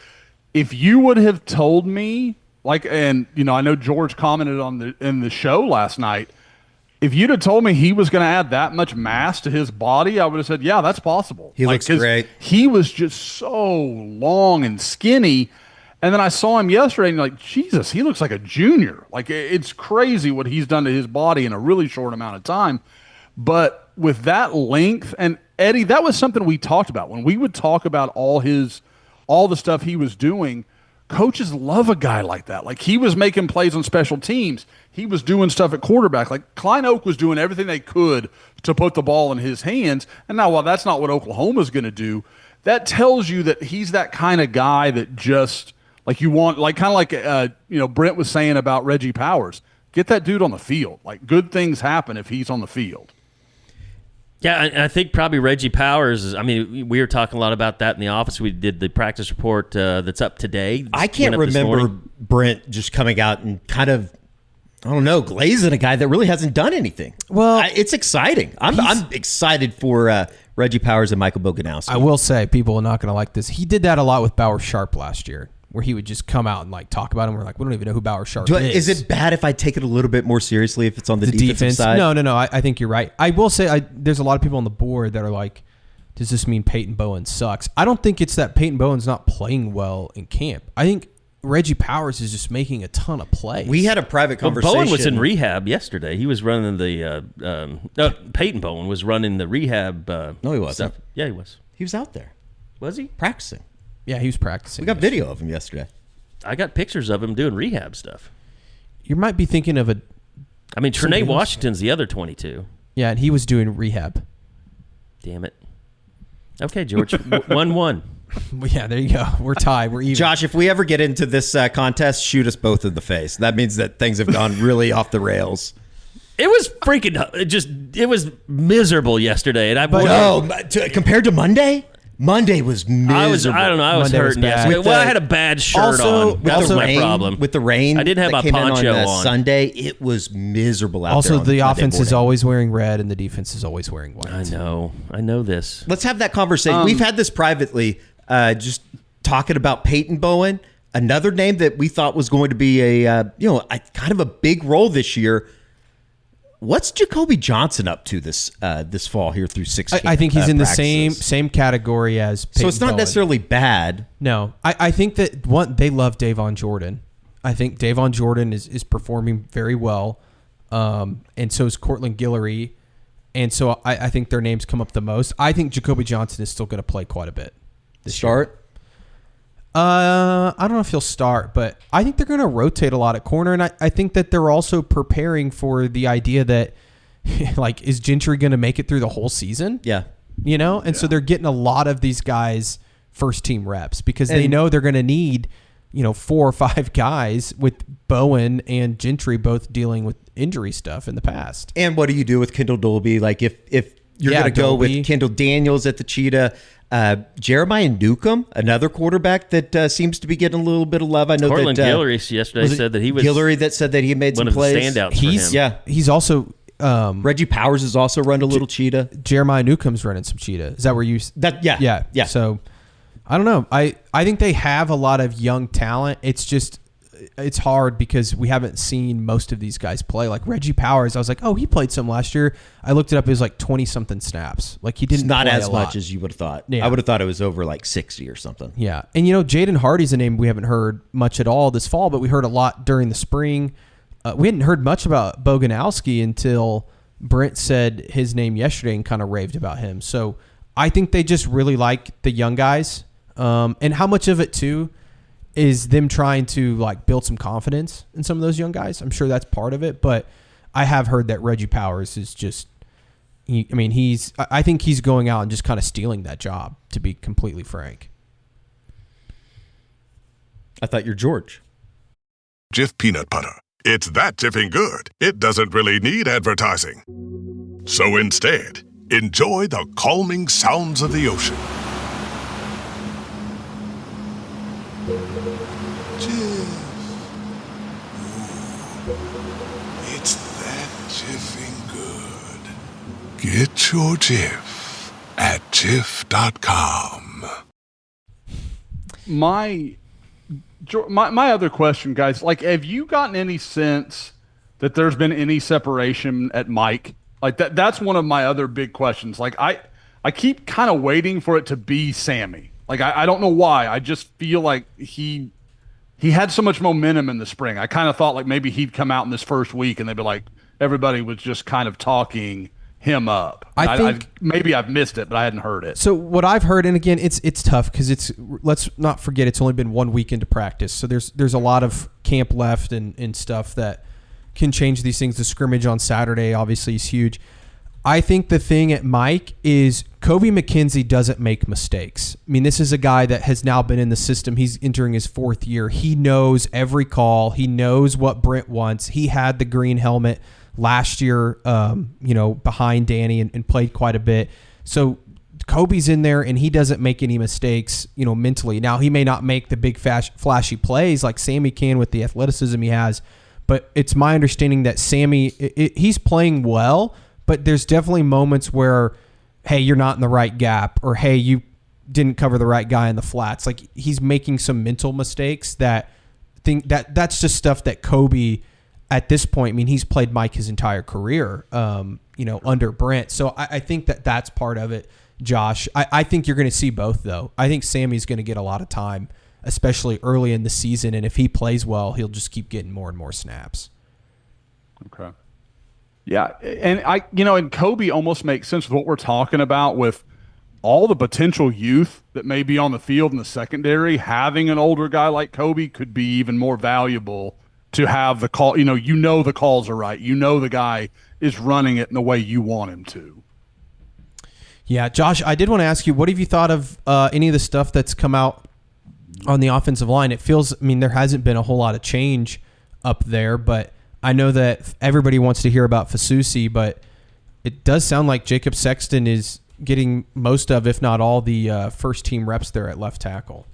if you would have told me, like, and I know George commented in the show last night. If you'd have told me he was going to add that much mass to his body, I would have said, yeah, that's possible. He looks great. He was just so long and skinny. And then I saw him yesterday and like, Jesus, he looks like a junior. Like it's crazy what he's done to his body in a really short amount of time. But with that length, and Eddie, that was something we talked about. When we would talk about all the stuff he was doing, coaches love a guy like that. Like he was making plays on special teams. He was doing stuff at quarterback. Like Klein Oak was doing everything they could to put the ball in his hands. And now, while that's not what Oklahoma's going to do, that tells you that he's that kind of guy that just like you want, like kind of like Brent was saying about Reggie Powers. Get that dude on the field. Like good things happen if he's on the field. Yeah, I think probably Reggie Powers. I mean, we were talking a lot about that in the office. We did the practice report that's up today. I can't remember Brent just coming out and kind of, I don't know, glazing a guy that really hasn't done anything. Well, it's exciting. I'm excited for Reggie Powers and Michael Boganowski. I will say, people are not going to like this. He did that a lot with Bauer Sharp last year, where he would just come out and like talk about him. We're like, we don't even know who Bauer Sharp is. Is it bad if I take it a little bit more seriously if it's on the defensive side? No. I think you're right. I will say there's a lot of people on the board that are like, does this mean Peyton Bowen sucks? I don't think it's that Peyton Bowen's not playing well in camp. I think Reggie Powers is just making a ton of plays. We had a private conversation. Bowen was in rehab yesterday. He was running Peyton Bowen was running the rehab. No, he wasn't. Stuff. Yeah, he was. He was out there. Was he? Practicing. Yeah, he was practicing. We got video of him yesterday. I got pictures of him doing rehab stuff. You might be thinking of Trinae Washington's the other 22. Yeah, and he was doing rehab. Damn it. Okay, George. 1-1. Yeah, there you go. We're tied. We're even. Josh, if we ever get into this contest, shoot us both in the face. That means that things have gone really off the rails. It was freaking it was miserable yesterday. And compared to Monday? Monday was miserable. I don't know. I was hurting yesterday. I had a bad shirt on. That was my problem. With the rain, I didn't have my poncho on. Sunday, it was miserable out there. Also, the offense is always wearing red, and the defense is always wearing white. I know this. Let's have that conversation. We've had this privately, just talking about Peyton Bowen, another name that we thought was going to be a kind of a big role this year. What's Jacoby Johnson up to this fall here through 16? I think he's in the same category as Peyton So it's not Bowen. necessarily bad. No. I think that they love Davon Jordan. I think Davon Jordan is performing very well, and so is Cortland Guillory. And so I think their names come up the most. I think Jacoby Johnson is still going to play quite a bit. Start? I don't know if he'll start, but I think they're going to rotate a lot at corner, and I think that they're also preparing for the idea that, like, is Gentry going to make it through the whole season? Yeah. So they're getting a lot of these guys first-team reps because they know they're going to need, 4 or 5 guys with Bowen and Gentry both dealing with injury stuff in the past. And what do you do with Kendall Dolby? Like, if you're going to go with Kendall Daniels at the Cheetah, Jeremiah Newcomb, another quarterback that seems to be getting a little bit of love. I know Cortland Guillory yesterday said that he was Guillory that said that he made some plays. One of the standouts for him. Yeah, he's also Reggie Powers has also run a little cheetah. Jeremiah Newcomb's running some cheetah. Is that where you? Yeah. So I don't know. I think they have a lot of young talent. It's hard because we haven't seen most of these guys play. Like Reggie Powers, I was like, oh, he played some last year. I looked it up. It was like 20-something snaps. Like he didn't It's not play as a much lot. as you would have thought. Yeah. I would have thought it was over like 60 or something. Yeah. And, Jaden Hardy's a name we haven't heard much at all this fall, but we heard a lot during the spring. We hadn't heard much about Boganowski until Brent said his name yesterday and kind of raved about him. So I think they just really like the young guys. And how much of it, too, is them trying to like build some confidence in some of those young guys. I'm sure that's part of it, but I have heard that Reggie Powers is just, I think he's going out and just kind of stealing that job, to be completely frank. I thought you're George. Jif peanut butter. It's that jiffing good, it doesn't really need advertising. So instead, enjoy the calming sounds of the ocean. Jif. Ooh, it's that jiffing good. Get your Jif at Jif.com. My other question, guys, like, have you gotten any sense that there's been any separation at Mike? Like that's one of my other big questions. Like I keep kind of waiting for it to be Sammy. Like I don't know why. I just feel like he had so much momentum in the spring. I kind of thought like maybe he'd come out in this first week and they'd be like, everybody was just kind of talking him up. I think maybe I've missed it, but I hadn't heard it. So what I've heard, and again, it's tough because let's not forget it's only been 1 week into practice. So there's a lot of camp left and stuff that can change these things. The scrimmage on Saturday obviously is huge. I think the thing at Mike is Kobe McKenzie doesn't make mistakes. I mean, this is a guy that has now been in the system. He's entering his 4th year. He knows every call. He knows what Brent wants. He had the green helmet last year, behind Danny and played quite a bit. So Kobe's in there and he doesn't make any mistakes, mentally. Now he may not make the big flashy plays like Sammy can with the athleticism he has, but it's my understanding that Sammy, he's playing well, but there's definitely moments where, hey, you're not in the right gap, or hey, you didn't cover the right guy in the flats. Like he's making some mental mistakes that's just stuff that Kobe at this point, I mean, he's played Mike his entire career, under Brent. So I think that's part of it, Josh. I think you're going to see both, though. I think Sammy's going to get a lot of time, especially early in the season. And if he plays well, he'll just keep getting more and more snaps. Okay. Yeah. And and Kobe almost makes sense with what we're talking about with all the potential youth that may be on the field in the secondary. Having an older guy like Kobe could be even more valuable to have the call, the calls are right. The guy is running it in the way you want him to. Yeah, Josh, I did want to ask you, what have you thought of any of the stuff that's come out on the offensive line? It feels, there hasn't been a whole lot of change up there, but I know that everybody wants to hear about Fasusi, but it does sound like Jacob Sexton is getting most of, if not all, the first team reps there at left tackle.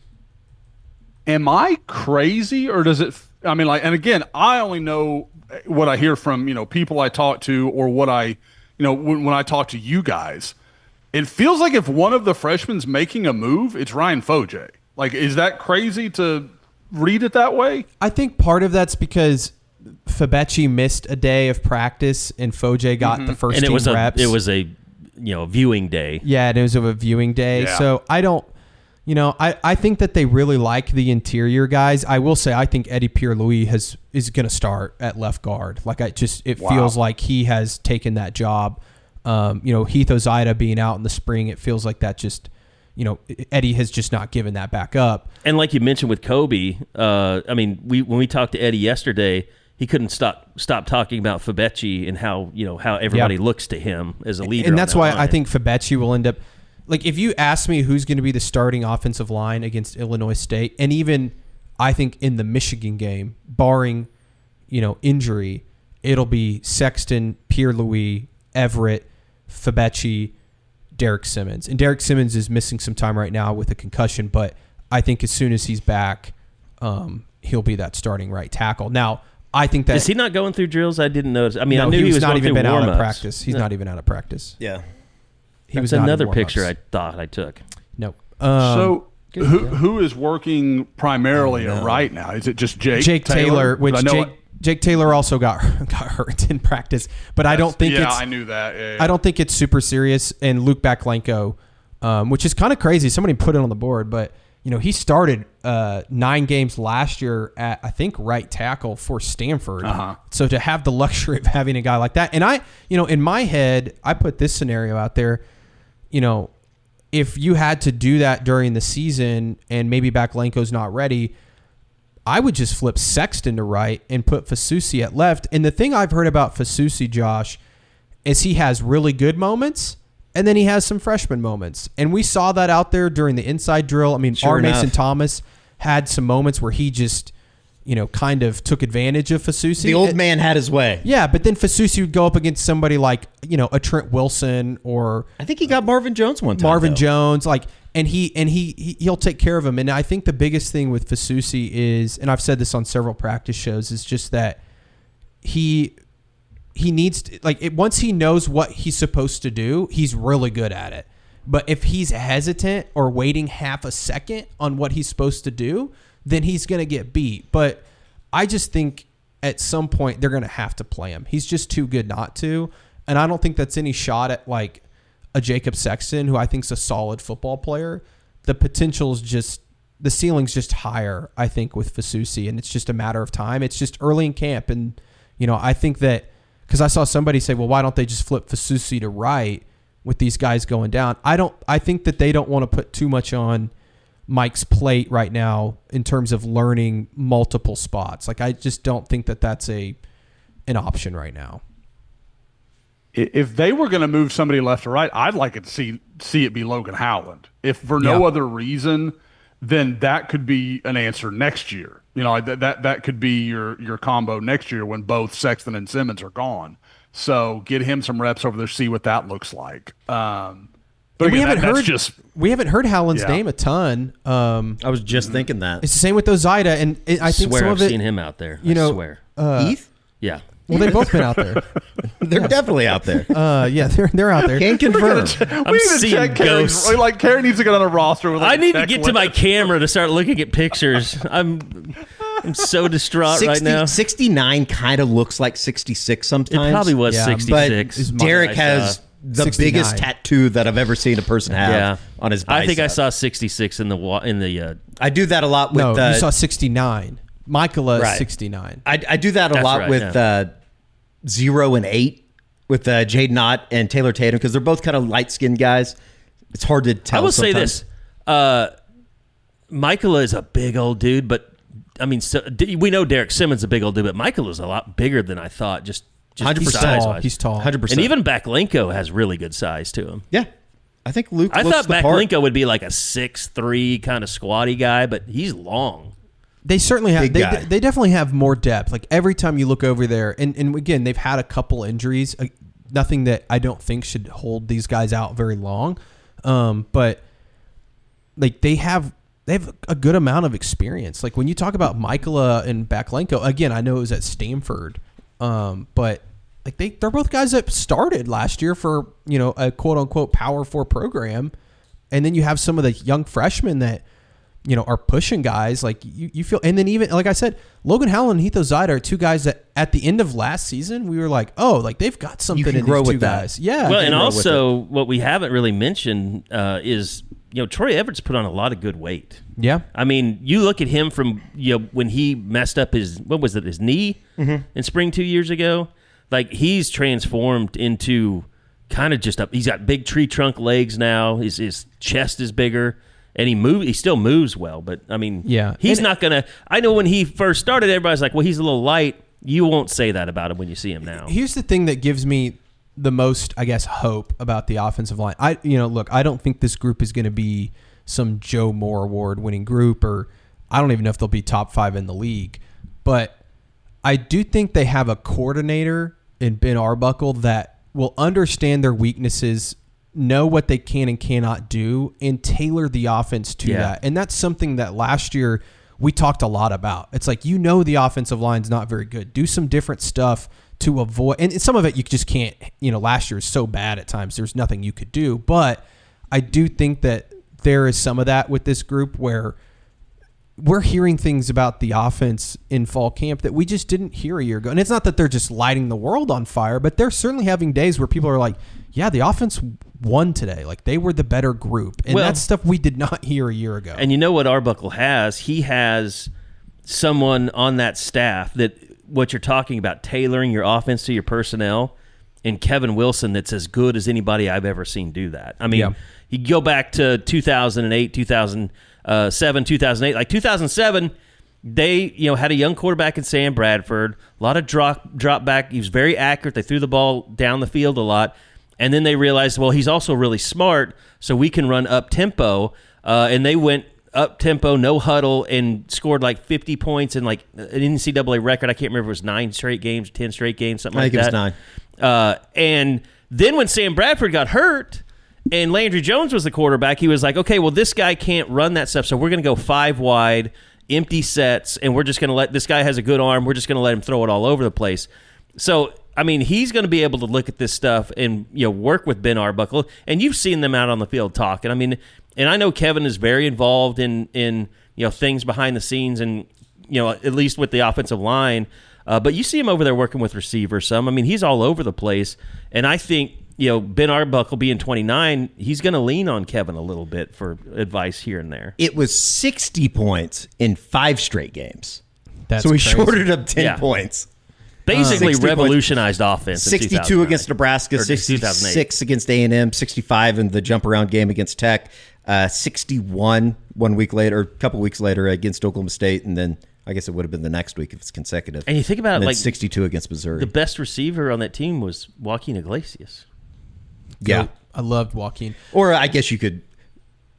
Am I crazy, or does it? And again, I only know what I hear from, people I talk to, or what I, when I talk to you guys. It feels like if one of the freshmen's making a move, it's Ryan Foje. Like, is that crazy to read it that way? I think part of that's because Fabechi missed a day of practice and Foje got the first team reps. It was a viewing day. Yeah, and it was a viewing day. Yeah. So I don't. I think that they really like the interior guys. I will say I think Eddie Pierre-Louis is going to start at left guard. Like feels like he has taken that job. Heath Ozida being out in the spring, it feels like that just, Eddie has just not given that back up. And like you mentioned with Kobe, when we talked to Eddie yesterday, he couldn't stop talking about Fabechi and how everybody looks to him as a leader. And that's why line. I think Fabechi will end up. Like, if you ask me who's going to be the starting offensive line against Illinois State, and even I think in the Michigan game, barring, injury, it'll be Sexton, Pierre-Louis, Everett, Fabechi, Derek Simmons. And Derek Simmons is missing some time right now with a concussion, but I think as soon as he's back, he'll be that starting right tackle. Now, I think that is he not going through drills? I didn't notice. I mean, I knew he was not going even through been out of warm-ups. practice. He's not even out of practice. Yeah, That's another picture I thought I took. No. So who is working primarily right now? Is it just Jake Taylor? Which Jake Taylor also got hurt in practice, but I don't think I knew that. Yeah. I don't think it's super serious. And Luke Baklenko, which is kind of crazy. Somebody put it on the board, but he started 9 games last year at, I think, right tackle for Stanford. So to have the luxury of having a guy like that, and I, in my head, I put this scenario out there, if you had to do that during the season and maybe Baklenko's not ready, I would just flip Sexton to right and put Fasusi at left. And the thing I've heard about Fasusi, Josh, is he has really good moments and then he has some freshman moments. And we saw that out there during the inside drill. I mean, Mason Thomas had some moments where he just, kind of took advantage of Fasusi. The old man had his way. Yeah, but then Fasusi would go up against somebody like, a Trent Wilson, or I think he got Marvin Jones one time. And he'll take care of him. And I think the biggest thing with Fasusi is, and I've said this on several practice shows, is just that he needs to, once he knows what he's supposed to do, he's really good at it. But if he's hesitant or waiting half a second on what he's supposed to do, then he's going to get beat. But I just think at some point they're going to have to play him. He's just too good not to. And I don't think that's any shot at a Jacob Sexton, who I think is a solid football player. The potential's just, the ceiling's just higher, I think, with Fasusi, and it's just a matter of time. It's just early in camp, and I think that, because I saw somebody say, well, why don't they just flip Fasusi to right with these guys going down? I think that they don't want to put too much on Mike's plate right now in terms of learning multiple spots. I just don't think that that's an option right now. If they were going to move somebody left or right, I'd like it to see it be Logan Howland. If for no other reason, then that could be an answer next year. That could be your combo next year when both Sexton and Simmons are gone. So get him some reps over there, see what that looks like. But again, we haven't heard Howland's name a ton. I was just thinking that. It's the same with Ozida, and I think some I've of it, seen him out there. I swear. Heath? Yeah. Well, they've both been out there. They're definitely out there. Yeah, they're out there. Can confirm. I'm seeing ghosts. Carey needs to get on a roster with. I need to get to my camera to start looking at pictures. I'm so distraught right now. 69 kind of looks like 66 sometimes. It probably was 66. But Derek has the 69. biggest tattoo that I've ever seen a person have on his bicep. I think I saw 66 in the. I do that a lot with. No, you saw 69. Michaela is 69. I do that a lot with 0 and 8 with Jaden Ott and Taylor Tatum, because they're both kind of light-skinned guys. It's hard to tell. I will sometimes. say this: Michaela is a big old dude, but I mean, we know Derek Simmons is a big old dude, but Michaela is a lot bigger than I thought. Just 100%. He's tall. 100%. And even Baklenko has really good size to him. Yeah. I think Luke. I looks thought the part. Baklenko would be like a 6'3" kind of squatty guy, but he's long. They certainly have. They definitely have more depth. Every time you look over there, and again, they've had a couple injuries. Nothing that I don't think should hold these guys out very long. But they have a good amount of experience. When you talk about Michaela and Baklenko, again, I know it was at Stanford, but they're both guys that started last year for a quote unquote Power 4 program, and then you have some of the young freshmen that are pushing guys. You feel, and then even like I said, Logan Howland and Heath Ozida are two guys that at the end of last season we were like, they've got something in these two guys. Yeah. Well, and also what we haven't really mentioned is Troy Everett's put on a lot of good weight. Yeah. I mean, you look at him from when he messed up his knee in spring 2 years ago. He's transformed into kind of he's got big tree trunk legs now. His chest is bigger. And he still moves well, but I mean, he's not gonna. I know when he first started, everybody's like, "Well, he's a little light." You won't say that about him when you see him now. Here's the thing that gives me the most, I guess, hope about the offensive line. I don't think this group is going to be some Joe Moore award-winning group, or I don't even know if they'll be top 5 in the league. But I do think they have a coordinator in Ben Arbuckle that will understand their weaknesses, know what they can and cannot do, and tailor the offense to that. And that's something that last year we talked a lot about. It's like, the offensive line's not very good. Do some different stuff to avoid, and some of it you just can't, last year is so bad at times, there's nothing you could do. But I do think that there is some of that with this group where we're hearing things about the offense in fall camp that we just didn't hear a year ago. And it's not that they're just lighting the world on fire, but they're certainly having days where people are like, yeah, the offense won today. Like, they were the better group. And that's stuff we did not hear a year ago. And you know what Arbuckle has? He has someone on that staff that what you're talking about, tailoring your offense to your personnel, and Kevin Wilson that's as good as anybody I've ever seen do that. I mean, you go back to 2008, 2007, 2008. Like 2007, they had a young quarterback in Sam Bradford, a lot of drop back. He was very accurate. They threw the ball down the field a lot. And then they realized, well, he's also really smart, so we can run up-tempo. And they went up-tempo, no huddle, and scored like 50 points in like an NCAA record. I can't remember if it was 9 straight games, 10 straight games, something like that. I think it was 9. And then when Sam Bradford got hurt and Landry Jones was the quarterback, he was like, okay, well, this guy can't run that stuff, so we're going to go 5 wide, empty sets, and we're just going to let – this guy has a good arm. We're just going to let him throw it all over the place. So – I mean, he's going to be able to look at this stuff and work with Ben Arbuckle, and you've seen them out on the field talking. I mean, and I know Kevin is very involved in things behind the scenes, and at least with the offensive line. But you see him over there working with receivers some. I mean, he's all over the place, and I think Ben Arbuckle being 29, he's going to lean on Kevin a little bit for advice here and there. It was 60 points in 5 straight games, so he crazy. shorted up 10 points. Basically revolutionized offense. 62 against Nebraska, 66 against A&M, 65 in the jump around game against Tech, 61 1 week later, or a couple weeks later against Oklahoma State, and then I guess it would have been the next week if it's consecutive. And you think about it, like 62 against Missouri. The best receiver on that team was Joaquin Iglesias. Yeah, I loved Joaquin. Or I guess you could,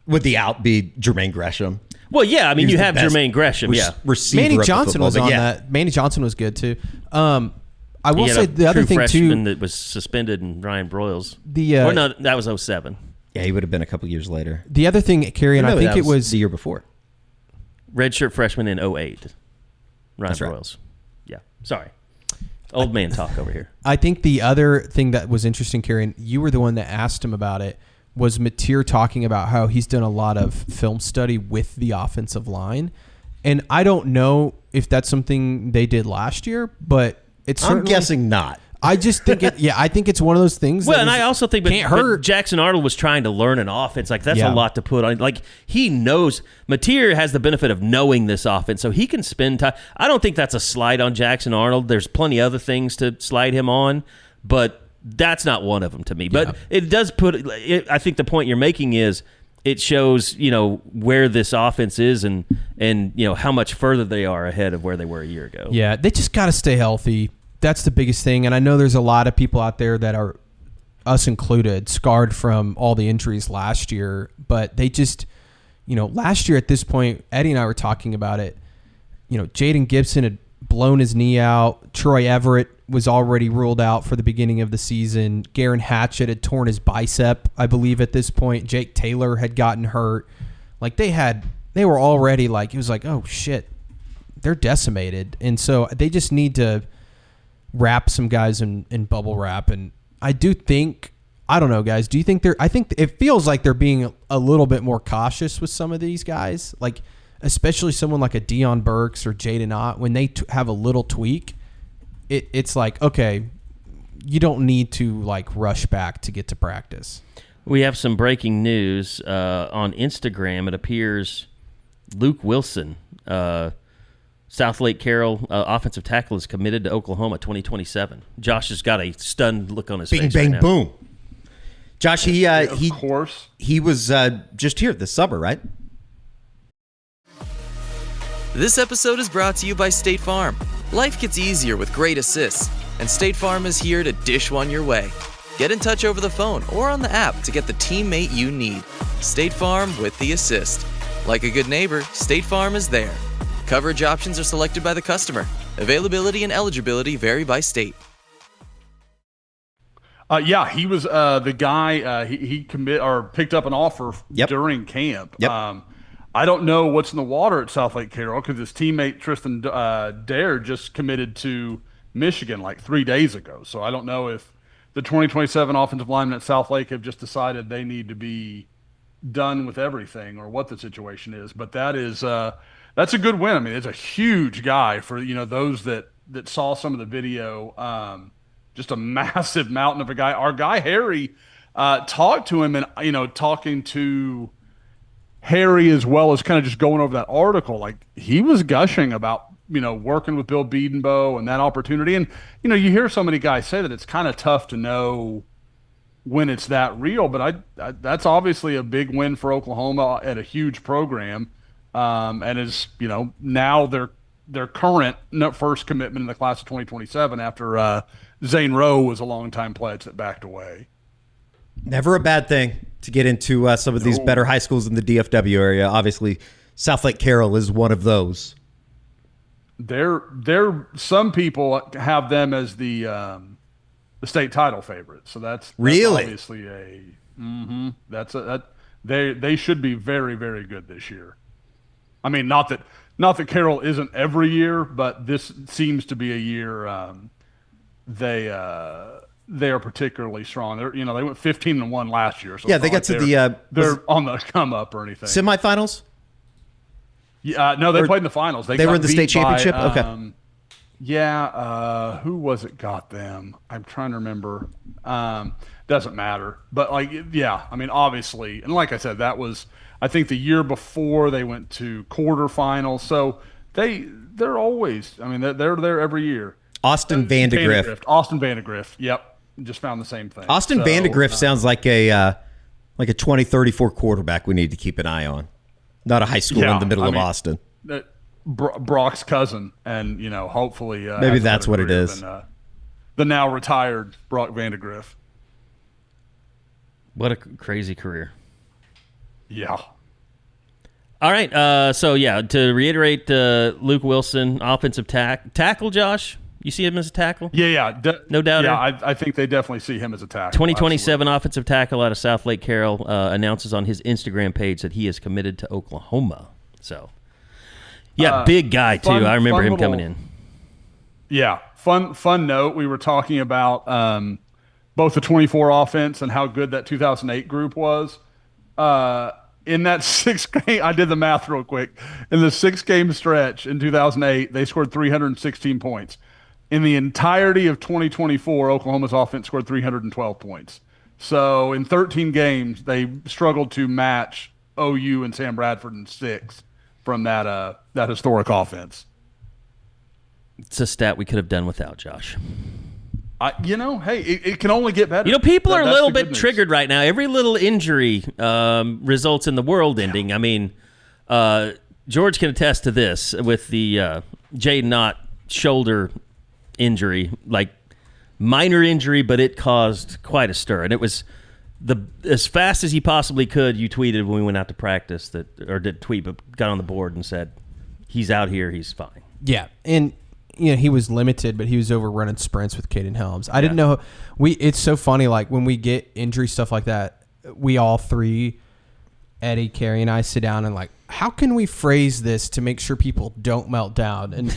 would the out be Jermaine Gresham? Well, yeah, I mean, you have Jermaine Gresham, receiver. Manny Johnson was on that. Manny Johnson was good too. I will say the other thing freshman that was suspended in Ryan Broyles. No, that was 07. Yeah, he would have been a couple years later. The other thing, Carey, and I think it was the year before. Redshirt freshman in 08. Ryan Broyles. Yeah, sorry. Old man talk over here. I think the other thing that was interesting, Carey, and you were the one that asked him about it, was Mateer talking about how he's done a lot of film study with the offensive line. And I don't know if that's something they did last year, but it's I'm guessing not. I just think I think it's one of those things. Well, and I also think can't hurt. But Jackson Arnold was trying to learn an offense. Like, that's a lot to put on. Like, he knows. Mateer has the benefit of knowing this offense, so he can spend time. I don't think that's a slide on Jackson Arnold. There's plenty of other things to slide him on, but that's not one of them to me. But it does put. I think the point you're making is it shows where this offense is and how much further they are ahead of where they were a year ago. Yeah, they just got to stay healthy. That's the biggest thing. And I know there's a lot of people out there that are, us included, scarred from all the injuries last year. But they just, last year at this point, Eddie and I were talking about it. Jaden Gibson had blown his knee out. Troy Everett was already ruled out for the beginning of the season. Garen Hatchett had torn his bicep, I believe, at this point. Jake Taylor had gotten hurt. Like, they were already like, it was like, oh shit, they're decimated. And so they just need to wrap some guys in bubble wrap. And I do think, I don't know, guys, do you think I think it feels like they're being a little bit more cautious with some of these guys, like especially someone like a Deion Burks or Jaden Ott, when they have a little tweak, it's like, okay, you don't need to like rush back to get to practice. We have some breaking news on Instagram. It appears Luke Wilson, South Lake Carroll offensive tackle, is committed to Oklahoma 2027. Josh has got a stunned look on his face. Bing, bang, right now. boom. Josh, of course. He was just here this summer, right? This episode is brought to you by State Farm. Life gets easier with great assists, and State Farm is here to dish one your way. Get in touch over the phone or on the app to get the teammate you need. State Farm with the assist. Like a good neighbor, State Farm is there. Coverage options are selected by the customer. Availability and eligibility vary by state. He was the guy. He picked up an offer during camp. Yep. I don't know what's in the water at South Lake Carroll because his teammate Tristan Dare just committed to Michigan like 3 days ago. So I don't know if the 2027 offensive linemen at South Lake have just decided they need to be done with everything or what the situation is. But that's a good win. I mean, it's a huge guy for, those that saw some of the video. Just a massive mountain of a guy. Our guy Harry talked to him, and talking to Harry as well as kind of just going over that article, like he was gushing about working with Bill Bedenbaugh and that opportunity. And you hear so many guys say that it's kind of tough to know when it's that real, but that's obviously a big win for Oklahoma at a huge program, and is now their current first commitment in the class of 2027 after Zane Rowe was a longtime pledge that backed away. Never a bad thing to get into some of these better high schools in the DFW area. Obviously, South Lake Carroll is one of those. Some people have them as the state title favorite, so that's really obviously they should be very, very good this year. I mean, not that Carroll isn't every year, but this seems to be a year they are particularly strong. They went 15-1 last year. So yeah, they got to they're on the come up or anything. Semifinals? Yeah, no, they played in the finals. They were in the state championship. Okay. Yeah, who was it got them? I'm trying to remember. Doesn't matter. But I mean, obviously, and like I said, that was I think the year before they went to quarterfinals. So they're always. I mean, they're there every year. Austin Vandegrift. Austin Vandegrift. Yep. Just found the same thing. Austin Vandegrift sounds like a 2034 quarterback we need to keep an eye on. Not a high school in the middle of Austin. Brock's cousin, and hopefully maybe that's what it is. The now retired Brock Vandegrift. What a crazy career. Yeah. All right. To reiterate, Luke Wilson, offensive tackle, Josh. You see him as a tackle? Yeah. No doubt. Yeah, I think they definitely see him as a tackle. 2027 offensive tackle out of South Lake Carroll announces on his Instagram page that he is committed to Oklahoma. So, big guy, too. I remember him coming in. Yeah. Fun note. We were talking about both the 24 offense and how good that 2008 group was. In that 6-game, I did the math real quick. In the 6-game stretch in 2008, they scored 316 points. In the entirety of 2024, Oklahoma's offense scored 312 points. So in 13 games, they struggled to match OU and Sam Bradford in 6 from that historic offense. It's a stat we could have done without, Josh. Hey, it can only get better. People are a little bit triggered right now. Every little injury results in the world ending. Yeah. I mean, George can attest to this with the Jaden Knott shoulder injury, like minor injury, but it caused quite a stir. And it was as fast as he possibly could. You tweeted when we went out to practice did tweet, but got on the board and said, he's out here, he's fine. Yeah, and he was limited, but he was over running sprints with Caden Helms. I didn't know. It's so funny, like when we get injury stuff like that, we all three, Eddie, Carey, and I sit down and like, how can we phrase this to make sure people don't melt down? And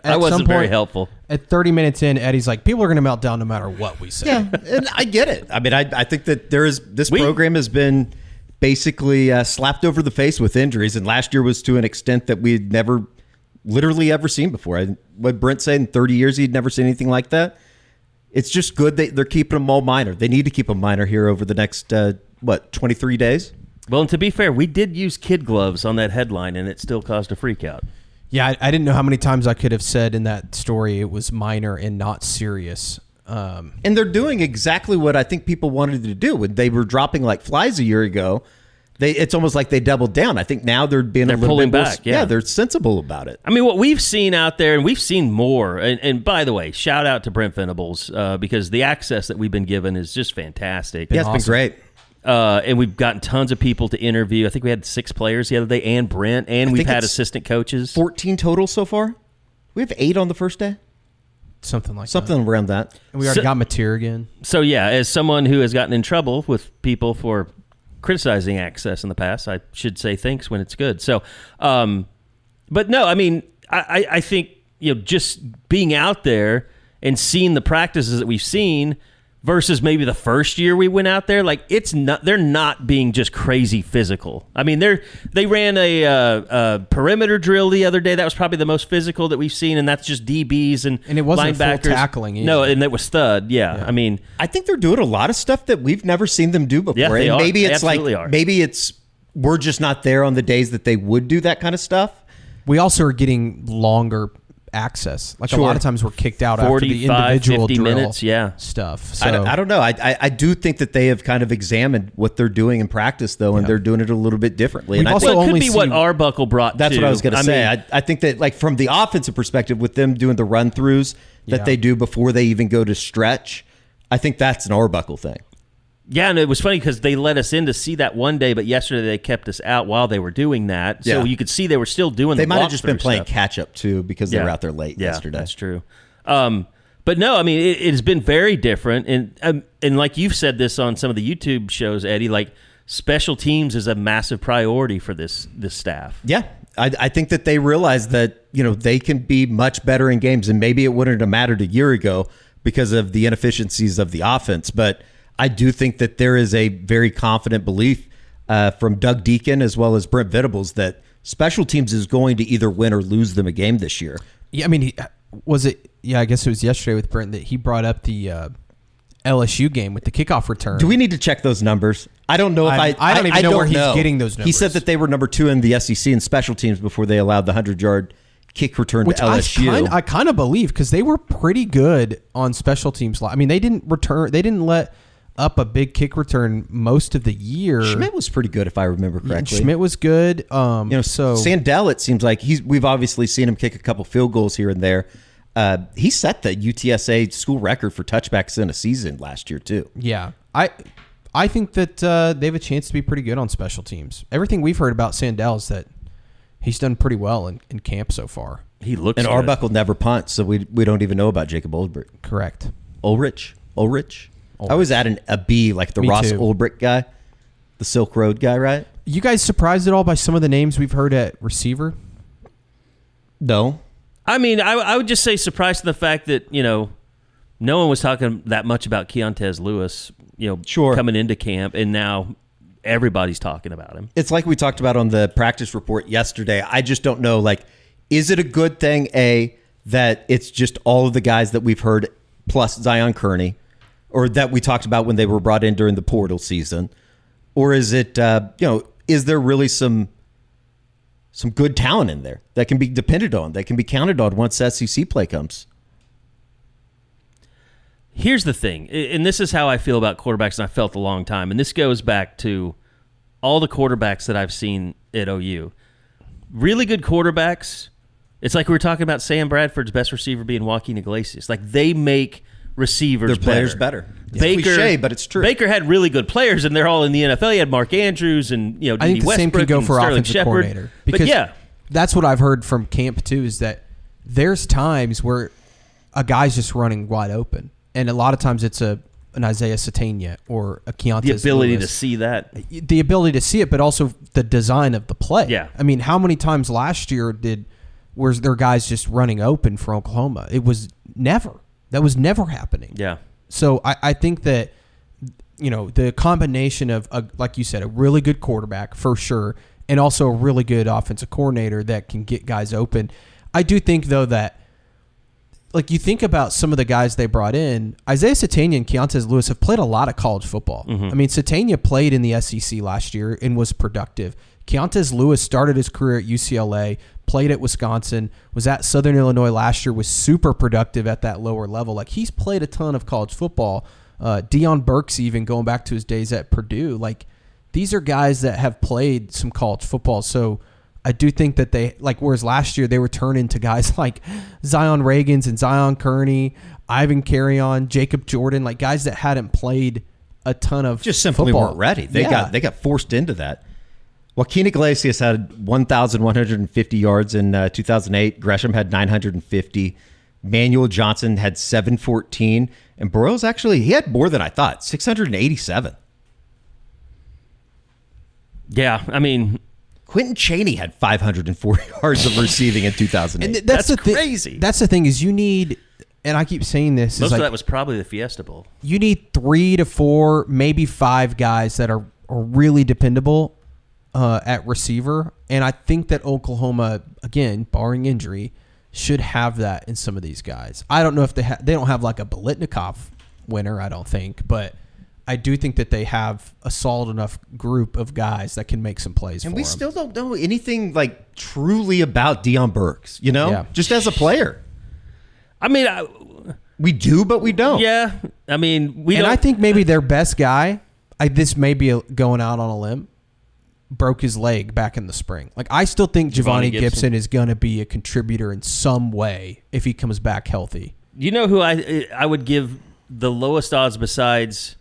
that wasn't very helpful. At 30 minutes in, Eddie's like, people are going to melt down no matter what we say. Yeah, and I get it. I mean, I think that this program has been basically slapped over the face with injuries, and last year was to an extent that we had never literally ever seen before. What Brent said, in 30 years he'd never seen anything like that. It's just good they're keeping them all minor. They need to keep them minor here over the next 23 days. Well, and to be fair, we did use kid gloves on that headline, and it still caused a freak out. Yeah, I didn't know how many times I could have said in that story it was minor and not serious. And they're doing exactly what I think people wanted to do. When they were dropping like flies a year ago, it's almost like they doubled down. I think now they're being a little pulling bit back. Yeah, they're sensible about it. I mean, what we've seen out there, and we've seen more. And by the way, shout out to Brent Venables because the access that we've been given is just fantastic. Yeah, it's been great. And we've gotten tons of people to interview. I think we had 6 players the other day, and Brent, and we've had assistant coaches. 14 total so far. We have 8 on the first day. Something around that. And we already got Mateer again. So yeah, as someone who has gotten in trouble with people for criticizing access in the past. I should say thanks when it's good. So, but no, I mean, I think, just being out there and seeing the practices that we've seen versus maybe the first year we went out there, like they're not being just crazy physical. I mean, they ran a perimeter drill the other day. That was probably the most physical that we've seen, and that's just DBs and it wasn't linebackers. Full tackling either. No, and it was stud. Yeah. I mean, I think they're doing a lot of stuff that we've never seen them do before. Yeah, they are. Maybe They it's absolutely are. maybe it's we're just not there on the days that they would do that kind of stuff. We also are getting longer access. Like a lot of times we're kicked out after the 45, individual 50 drill minutes, stuff. So I don't know. I do think that they have kind of examined what they're doing in practice, though, and they're doing it a little bit differently. We've And also it could only be what seen- Arbuckle brought. that's too. what I was going to say. mean, I think that, like, from the offensive perspective, with them doing the run-throughs that they do before they even go to stretch, I think that's an Arbuckle thing. yeah, and it was funny because they let us in to see that one day, but yesterday they kept us out while they were doing that. So Yeah. you could see they were still doing They the might have just been walkthrough playing stuff. catch-up, too, because they were out there late yesterday. That's true. But no, I mean, it has been very different. And like you've said this on some of the YouTube shows, Eddie, like special teams is a massive priority for this staff. Yeah. I think that they realize that, they can be much better in games, and maybe it wouldn't have mattered a year ago because of the inefficiencies of the offense. But I do think that there is a very confident belief from Doug Deacon as well as Brent Venables that special teams is going to either win or lose them a game this year. Yeah, I mean, I guess it was yesterday with Brent that he brought up the LSU game with the kickoff return. Do we need to check those numbers? I don't know if I don't even know where he's getting those numbers. He said that they were number 2 in the SEC in special teams before they allowed the 100-yard kick return to LSU. I kind of believe, because they were pretty good on special teams. I mean, they didn't let up a big kick return most of the year. Schmidt was pretty good, if I remember correctly. Schmidt was good. So Sandell, it seems like we've obviously seen him kick a couple field goals here and there. He set the UTSA school record for touchbacks in a season last year too. Yeah, I think that they have a chance to be pretty good on special teams. Everything we've heard about Sandell is that he's done pretty well in camp so far. He looks and good. Arbuckle never punts, so we don't even know about Jacob Ulbrich. Correct. Ulrich. I was adding a B, like the Me Ross too. Ulbrich guy, the Silk Road guy, right? You guys surprised at all by some of the names we've heard at receiver? No. I mean, I would just say surprised to the fact that, no one was talking that much about Keontez Lewis, coming into camp, and now everybody's talking about him. It's like we talked about on the practice report yesterday. I just don't know, is it a good thing, A, that it's just all of the guys that we've heard plus Zion Kearney, or that we talked about when they were brought in during the portal season? Or is it, is there really some good talent in there that can be depended on, that can be counted on once SEC play comes? Here's the thing, and this is how I feel about quarterbacks, and I felt a long time, and this goes back to all the quarterbacks that I've seen at OU. Really good quarterbacks, it's like we were talking about Sam Bradford's best receiver being Joaquin Iglesias. Like, they make receivers Their players better. It's cliche, but it's true. Baker had really good players, and they're all in the NFL. He had Mark Andrews and I think the same could go for offensive coordinator. Because that's what I've heard from camp too, is that there's times where a guy's just running wide open, and a lot of times it's an Isaiah Satania or a Keontez the ability Lewis. to see that. The ability to see it, but also the design of the play. Yeah. I mean, how many times last year was there guys just running open for Oklahoma? It was never. That was never happening. Yeah. So I think that, the combination of, like you said, a really good quarterback for sure, and also a really good offensive coordinator that can get guys open. I do think, though, that, like, you think about some of the guys they brought in, Isaiah Satania and Keontez Lewis have played a lot of college football. Mm-hmm. I mean, Satania played in the SEC last year and was productive. Keontez Lewis started his career at UCLA, played at Wisconsin, was at Southern Illinois last year, was super productive at that lower level. Like, he's played a ton of college football. Deion Burks, even going back to his days at Purdue. Like, these are guys that have played some college football. So I do think that they, like, whereas last year they were turning to guys like Zion Reagans and Zion Kearney, Ivan Carrion, Jacob Jordan, like guys that hadn't played a ton of just simply football. weren't ready. They got forced into that. Joaquin Iglesias had 1,150 yards in 2008. Gresham had 950. Manuel Johnson had 714. And Burrows he had more than I thought, 687. Yeah, I mean, Quentin Chaney had 504 yards of receiving in 2008. And that's crazy. That's the thing is you need, and I keep saying this. Most is of like, that was probably the Fiesta Bowl. You need 3 to 4, maybe 5 guys that are really dependable at receiver, and I think that Oklahoma, again, barring injury, should have that in some of these guys. I don't know if they don't have like a Biletnikoff winner, I don't think, but I do think that they have a solid enough group of guys that can make some plays for them. And we still don't know anything like truly about Deion Burks, just as a player. I mean, we do, but we don't. Yeah, I mean, I think maybe their best guy, this may be going out on a limb, broke his leg back in the spring. Like, I still think Giovanni Gibson is going to be a contributor in some way if he comes back healthy. You know who I would give the lowest odds besides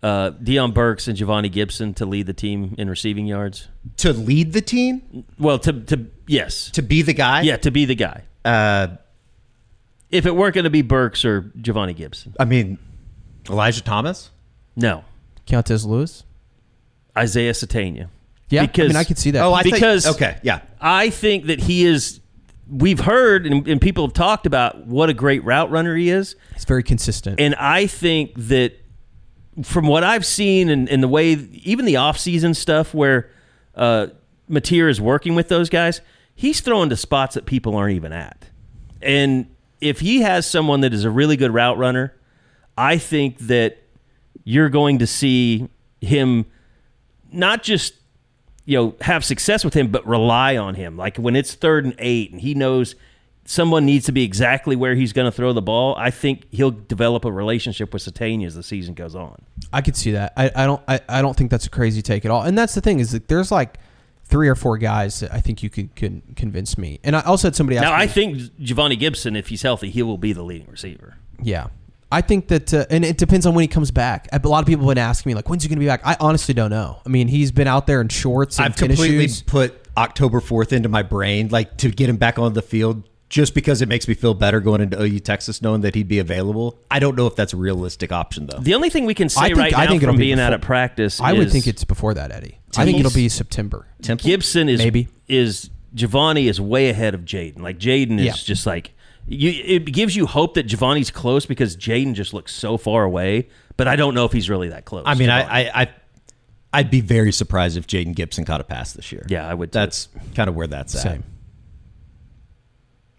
Deion Burks and Giovanni Gibson to lead the team in receiving yards? To lead the team? Well, yes. To be the guy? Yeah, to be the guy. If it weren't going to be Burks or Giovanni Gibson. I mean, Elijah Thomas? No. Countess Lewis? Isaiah Satania. Yeah, I mean, I could see that. Okay, yeah. I think that he is, we've heard and people have talked about what a great route runner he is. He's very consistent. And I think that from what I've seen and the way, even the offseason stuff where Mateer is working with those guys, he's throwing to spots that people aren't even at. And if he has someone that is a really good route runner, I think that you're going to see him not just have success with him, but rely on him. Like when it's 3rd and 8 and he knows someone needs to be exactly where he's going to throw the ball, I think he'll develop a relationship with Satania as the season goes on. I could see that. I don't think that's a crazy take at all. And that's the thing is that there's like 3 or 4 guys that I think you could convince me. And I also had somebody ask me. I think Giovanni Gibson, if he's healthy, he will be the leading receiver. Yeah. I think that, and it depends on when he comes back. A lot of people have been asking me, like, when's he going to be back? I honestly don't know. I mean, he's been out there in shorts and tennis shoes. I've completely put October 4th into my brain, like, to get him back on the field just because it makes me feel better going into OU, Texas, knowing that he'd be available. I don't know if that's a realistic option, though. The only thing we can say now from being out at practice I would think it's before that, Eddie. I think it'll be September. Gibson is Giovanni is way ahead of Jaden. Like, Jaden is just like, it gives you hope that Giovanni's close because Jaden just looks so far away, but I don't know if he's really that close. I mean, I'd be very surprised if Jaden Gibson caught a pass this year. Yeah, I would too. That's kind of where that's at. Same.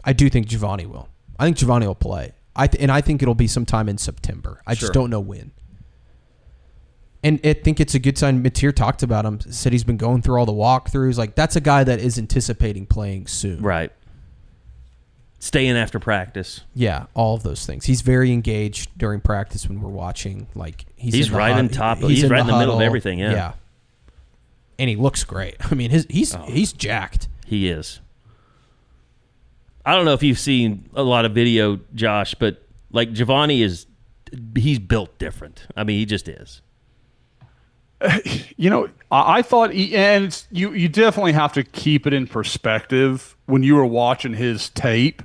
I do think Giovanni will. I think Giovanni will play. I think it'll be sometime in September. I just don't know when. And I think it's a good sign. Mateer talked about him, said he's been going through all the walkthroughs. Like, that's a guy that is anticipating playing soon. Right. Staying after practice. Yeah, all of those things. He's very engaged during practice when we're watching. Like, he's right on top. He's right in the middle of everything. Yeah. Yeah. And he looks great. I mean, he's jacked. He is. I don't know if you've seen a lot of video, Josh, but like Giovanni he's built different. I mean, he just is. I thought, you definitely have to keep it in perspective when you were watching his tape,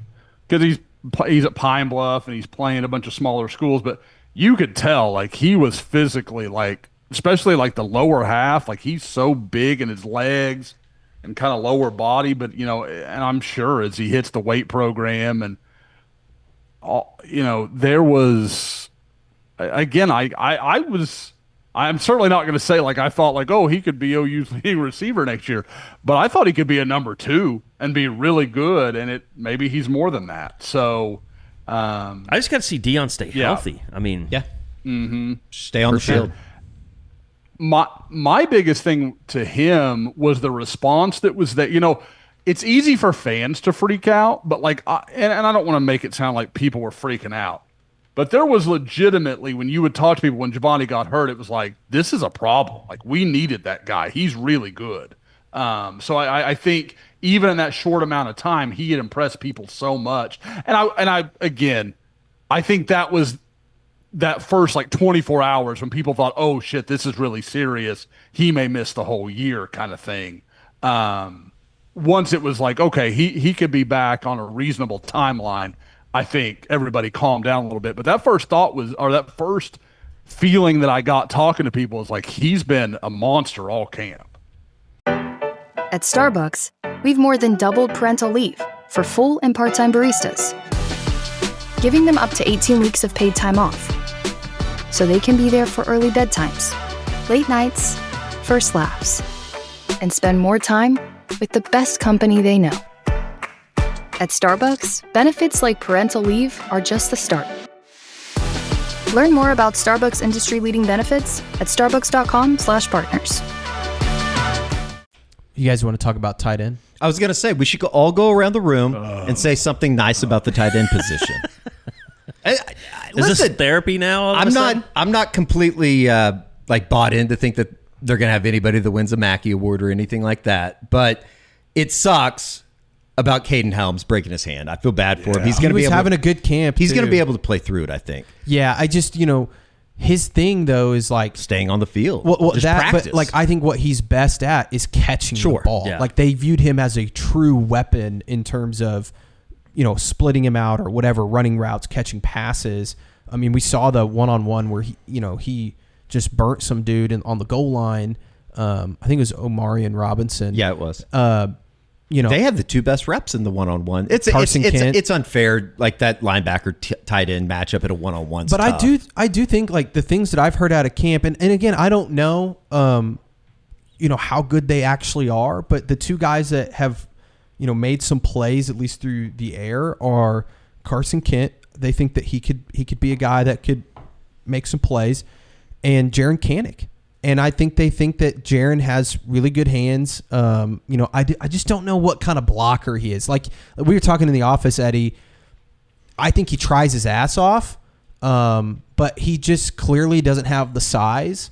because he's at Pine Bluff and he's playing a bunch of smaller schools, but you could tell like he was physically, like, especially like the lower half, like he's so big in his legs and kind of lower body, but and I'm sure as he hits the weight program and there was, again, I'm certainly not going to say like I thought like, oh, he could be OU's leading receiver next year, but I thought he could be a number 2 and be really good, and maybe he's more than that. So I just got to see Deion stay healthy. I mean, stay on the field. My biggest thing to him was the response that was that, it's easy for fans to freak out, but like, and I don't want to make it sound like people were freaking out, but there was legitimately, when you would talk to people when Giovanni got hurt, it was like, this is a problem. Like, we needed that guy. He's really good. So I think even in that short amount of time, he had impressed people so much. And I think that was that first like 24 hours when people thought, oh shit, this is really serious. He may miss the whole year kind of thing. Once it was like, okay, he could be back on a reasonable timeline, I think everybody calmed down a little bit. But that first thought that first feeling that I got talking to people was like, he's been a monster all camp. At Starbucks, we've more than doubled parental leave for full and part-time baristas, giving them up to 18 weeks of paid time off, so they can be there for early bedtimes, late nights, first laughs, and spend more time with the best company they know. At Starbucks, benefits like parental leave are just the start. Learn more about Starbucks industry-leading benefits at starbucks.com/partners. You guys want to talk about tight end? I was going to say, we should all go around the room and say something nice about the tight end position. Is this therapy now? I'm not completely bought in to think that they're going to have anybody that wins a Mackey Award or anything like that. But it sucks about Caden Helms breaking his hand. I feel bad for him. He's going to be having a good camp. He's going to be able to play through it, I think. Yeah, I just, his thing though is like staying on the field. Well, just that, practice. but I think what he's best at is catching the ball. Yeah. Like they viewed him as a true weapon in terms of, splitting him out or whatever, running routes, catching passes. I mean, we saw the one-on-one where he just burnt some dude on the goal line. I think it was Omarion Robinson. Yeah, it was. They had the two best reps in the one-on-one. It's unfair, like that linebacker tight end matchup at a one-on-one. But tough. I do think like the things that I've heard out of camp, and again, I don't know, how good they actually are. But the two guys that have, made some plays at least through the air are Carson Kent. They think that he could be a guy that could make some plays, and Jaren Kanak. And I think they think that Jaren has really good hands. I just don't know what kind of blocker he is. Like we were talking in the office, Eddie, I think he tries his ass off, but he just clearly doesn't have the size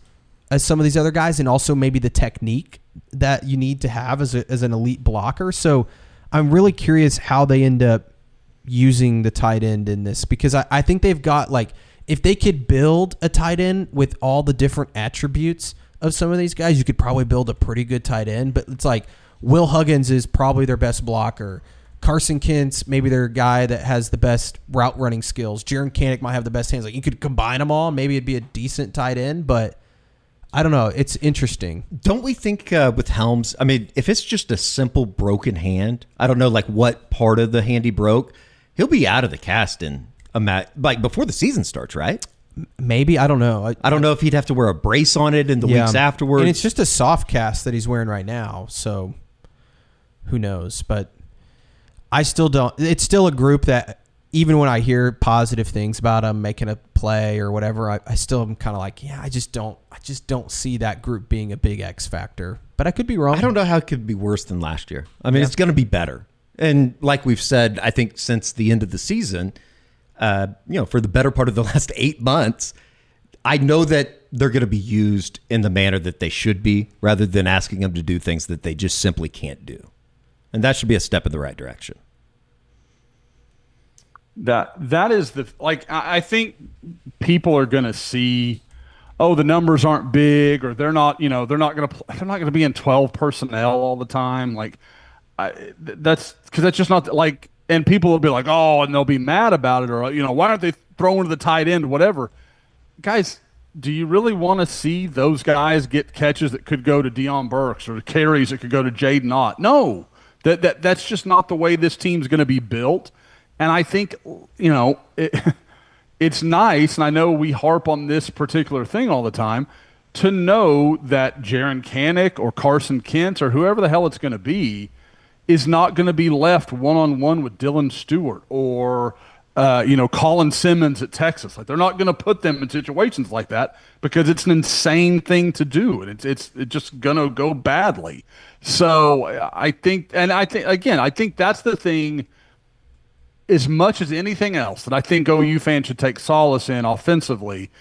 as some of these other guys, and also maybe the technique that you need to have as an elite blocker. So I'm really curious how they end up using the tight end in this, because I think they've got like, if they could build a tight end with all the different attributes of some of these guys, you could probably build a pretty good tight end. But it's like Will Huggins is probably their best blocker. Carson Kent's maybe their guy that has the best route running skills. Jaren Kanak might have the best hands. Like you could combine them all. Maybe it'd be a decent tight end, but I don't know. It's interesting. Don't we think with Helms, I mean, if it's just a simple broken hand, I don't know like what part of the hand he broke, he'll be out of the cast in before the season starts, right? Maybe. I don't know. I don't know if he'd have to wear a brace on it in the weeks afterwards. And it's just a soft cast that he's wearing right now, so who knows? But I still don't. It's still a group that even when I hear positive things about them making a play or whatever, I still am kind of like, yeah, I just don't see that group being a big X factor. But I could be wrong. I don't know how it could be worse than last year. I mean, it's going to be better. And like we've said, I think since the end of the season, for the better part of the last 8 months, I know that they're going to be used in the manner that they should be, rather than asking them to do things that they just simply can't do. And that should be a step in the right direction. That is I think people are going to see, the numbers aren't big, or they're not going to be in 12 personnel all the time. That's because that's just not like. And people will be like, and they'll be mad about it, or, why aren't they throwing to the tight end, whatever. Guys, do you really want to see those guys get catches that could go to Deion Burks or carries that could go to Jaden Ott? No, that's just not the way this team's going to be built. And I think, it's nice, and I know we harp on this particular thing all the time, to know that Jaren Kanak or Carson Kent or whoever the hell it's going to be is not going to be left one-on-one with Dylan Stewart or, Colin Simmons at Texas. Like, they're not going to put them in situations like that because it's an insane thing to do, and it's just going to go badly. So I think that's the thing, as much as anything else, that I think OU fans should take solace in offensively.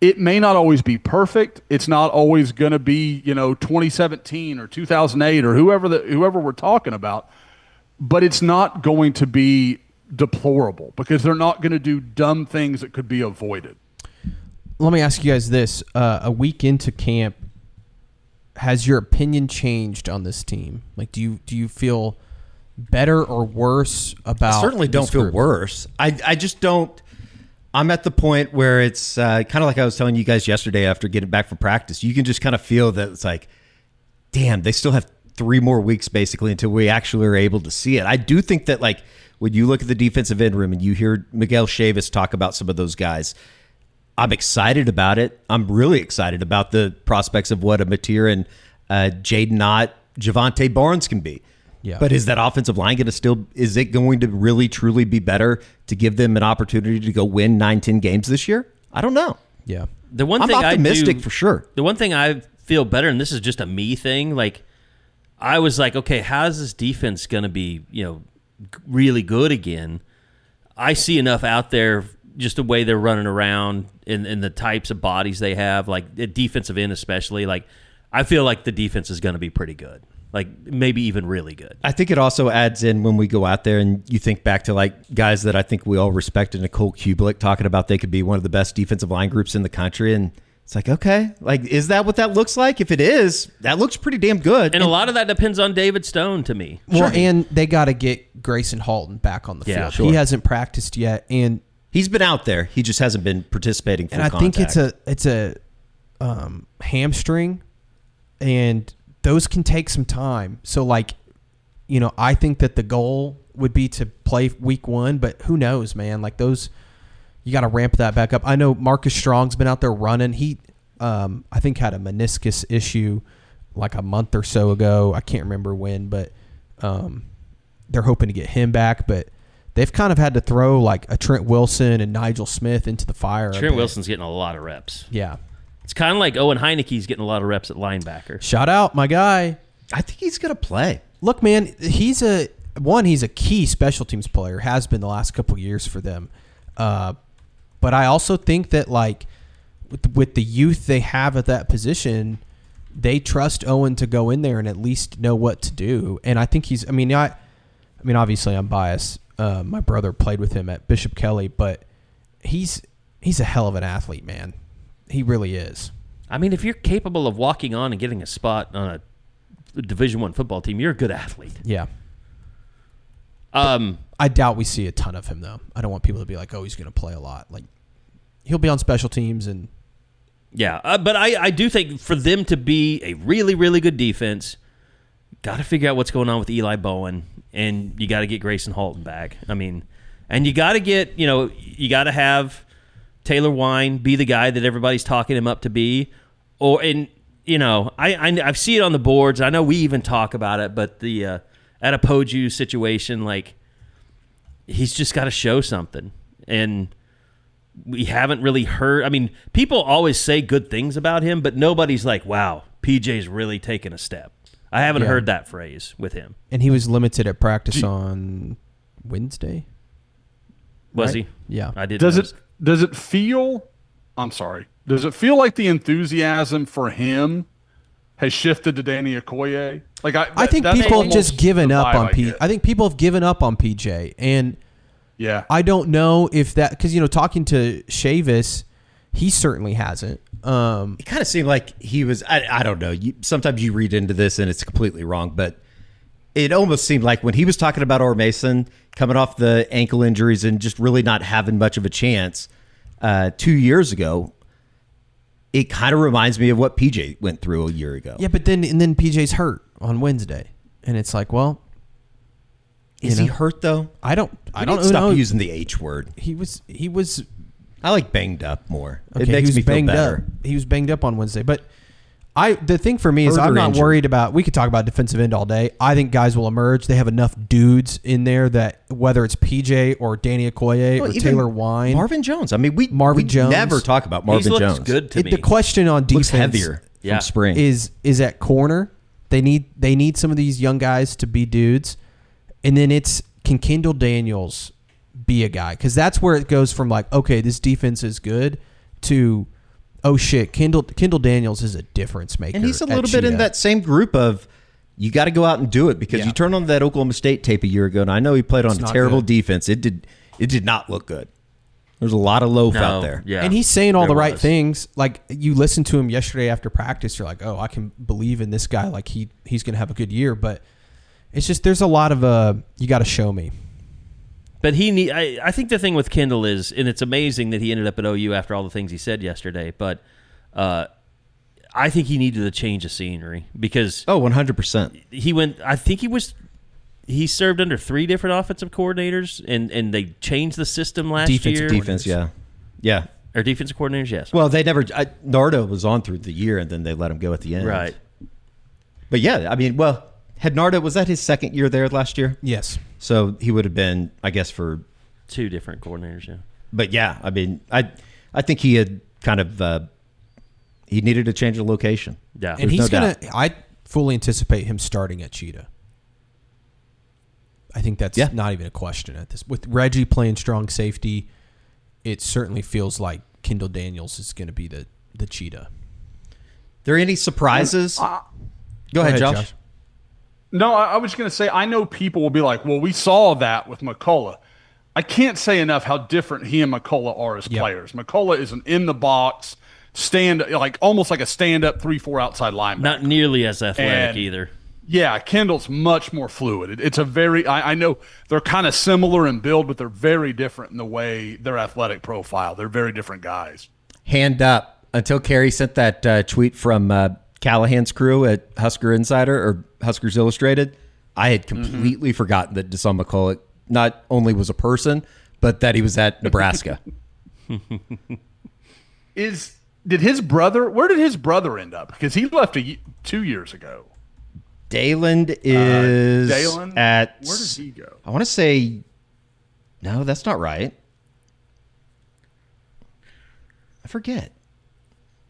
It may not always be perfect. It's not always going to be, 2017 or 2008 or whoever we're talking about. But it's not going to be deplorable because they're not going to do dumb things that could be avoided. Let me ask you guys this. A week into camp, has your opinion changed on this team? Like, do you feel better or worse about I certainly don't feel worse. I just don't. I'm at the point where it's kind of like I was telling you guys yesterday after getting back from practice. You can just kind of feel that it's like, damn, they still have 3 more weeks basically until we actually are able to see it. I do think that, like, when you look at the defensive end room and you hear Miguel Chavis talk about some of those guys, I'm excited about it. I'm really excited about the prospects of what a Mateer and Jaden Ott, Javonte Barnes can be. Yeah. But is that offensive line is it going to really truly be better to give them an opportunity to go win 9-10 games this year? I don't know. Yeah. The one I'm thing optimistic for sure. The one thing I feel better, and this is just a me thing, like I was like, okay, how's this defense going to be, really good again? I see enough out there, just the way they're running around and the types of bodies they have, like the defensive end especially. Like, I feel like the defense is going to be pretty good, like maybe even really good. I think it also adds in when we go out there and you think back to like guys that I think we all respected, Nicole Kublik talking about they could be one of the best defensive line groups in the country, and it's like, okay, like, is that what that looks like? If it is, that looks pretty damn good. And a lot of that depends on David Stone to me. Well, and they got to get Grayson Halton back on the field. Sure. He hasn't practiced yet, and he's been out there. He just hasn't been participating full contact. And I think it's a hamstring, and those can take some time. So, like, I think that the goal would be to play week 1, but who knows, man? Like, those, you got to ramp that back up. I know Marcus Strong's been out there running. He, I think, had a meniscus issue like a month or so ago. I can't remember when, but they're hoping to get him back. But they've kind of had to throw like a Trent Wilson and Nigel Smith into the fire. Trent Wilson's getting a lot of reps. Yeah. It's kind of like Owen Heineke's getting a lot of reps at linebacker. Shout out, my guy. I think he's going to play. Look, man, he's a key special teams player, has been the last couple of years for them. But I also think that, like, with the youth they have at that position, they trust Owen to go in there and at least know what to do. And I think obviously I'm biased. My brother played with him at Bishop Kelly, but he's a hell of an athlete, man. He really is. I mean, if you're capable of walking on and getting a spot on a Division I football team, you're a good athlete. Yeah. I doubt we see a ton of him, though. I don't want people to be like, oh, he's going to play a lot. Like, he'll be on special teams and... Yeah, but I do think for them to be a really, really good defense, got to figure out what's going on with Eli Bowen, and you got to get Grayson Halton back. I mean, and you got to get, you got to have Taylor Wine be the guy that everybody's talking him up to be. I see it on the boards. I know we even talk about it, but the Adepoju situation, like, he's just got to show something. And we haven't really heard. I mean, people always say good things about him, but nobody's like, wow, PJ's really taken a step. I haven't heard that phrase with him. And he was limited at practice on Wednesday. Was he? Yeah. I did. Does it feel like the enthusiasm for him has shifted to Danny Okoye? Like, I think people have just given up on PJ. I think people have given up on PJ, and yeah, I don't know if that, because talking to Chavis, he certainly hasn't. It kind of seemed like he was. I don't know. Sometimes you read into this and it's completely wrong, but it almost seemed like when he was talking about Orr Mason coming off the ankle injuries and just really not having much of a chance 2 years ago, it kind of reminds me of what PJ went through a year ago. Yeah, but then PJ's hurt on Wednesday, and it's like, well, is he hurt though? I don't stop know. Using the H word. He was. I like banged up more. Okay, it makes me feel better. He was banged up on Wednesday, but the thing for me is I'm not worried about. We could talk about defensive end all day. I think guys will emerge. They have enough dudes in there that whether it's PJ or Danny Okoye or Taylor Wine, Marvin Jones. I mean, we Jones. never talk about Marvin Jones. Looks good to me. The question on defense looks heavier from spring is at corner. They need some of these young guys to be dudes, and then can Kendall Daniels be a guy? Because that's where it goes from like, okay, this defense is good to, oh shit, Kendall Daniels is a difference maker. And he's a little bit in that same group of, you got to go out and do it, because you turn on that Oklahoma State tape a year ago, and I know he played on a terrible defense. It did not look good. There's a lot of loaf out there. Yeah, and he's saying all the right things. Like, you listen to him yesterday after practice, you're like, oh, I can believe in this guy. Like, he's going to have a good year. But it's just, there's a lot of you got to show me. But I think the thing with Kendall is, and it's amazing that he ended up at OU after all the things he said yesterday, but I I think he needed a change of scenery because 100%. he went. I think he served under 3 different offensive coordinators, and they changed the system last year. Defense, yeah. Or defensive coordinators, yes. Well, they never. Nardo was on through the year, and then they let him go at the end. Right. But yeah, I mean, had Nardo, was that his second year there last year? Yes. So he would have been, I guess, for 2 different coordinators, yeah. But yeah, I mean, I think he had kind of he needed to change the location. Yeah, and he's gonna. I fully anticipate him starting at Cheetah. I think that's not even a question at this. With Reggie playing strong safety, it certainly feels like Kendall Daniels is going to be the Cheetah. There any surprises? Go ahead, Josh. No, I was going to say, I know people will be like, well, we saw that with McCullough. I can't say enough how different he and McCullough are as players. McCullough is an in-the-box, almost like a stand-up 3-4 outside linebacker. Not nearly as athletic either. Yeah, Kendall's much more fluid. It's a very – I know they're kind of similar in build, but they're very different in the way their athletic profile. They're very different guys. Hand up. Until Carey sent that tweet from Callahan's crew at Husker Insider or Huskers Illustrated, I had completely forgotten that Deshaun McCullough not only was a person, but that he was at Nebraska. Where did his brother end up? Because he left 2 years ago. Dayland is at. Where did he go? I want to say, no, that's not right. I forget.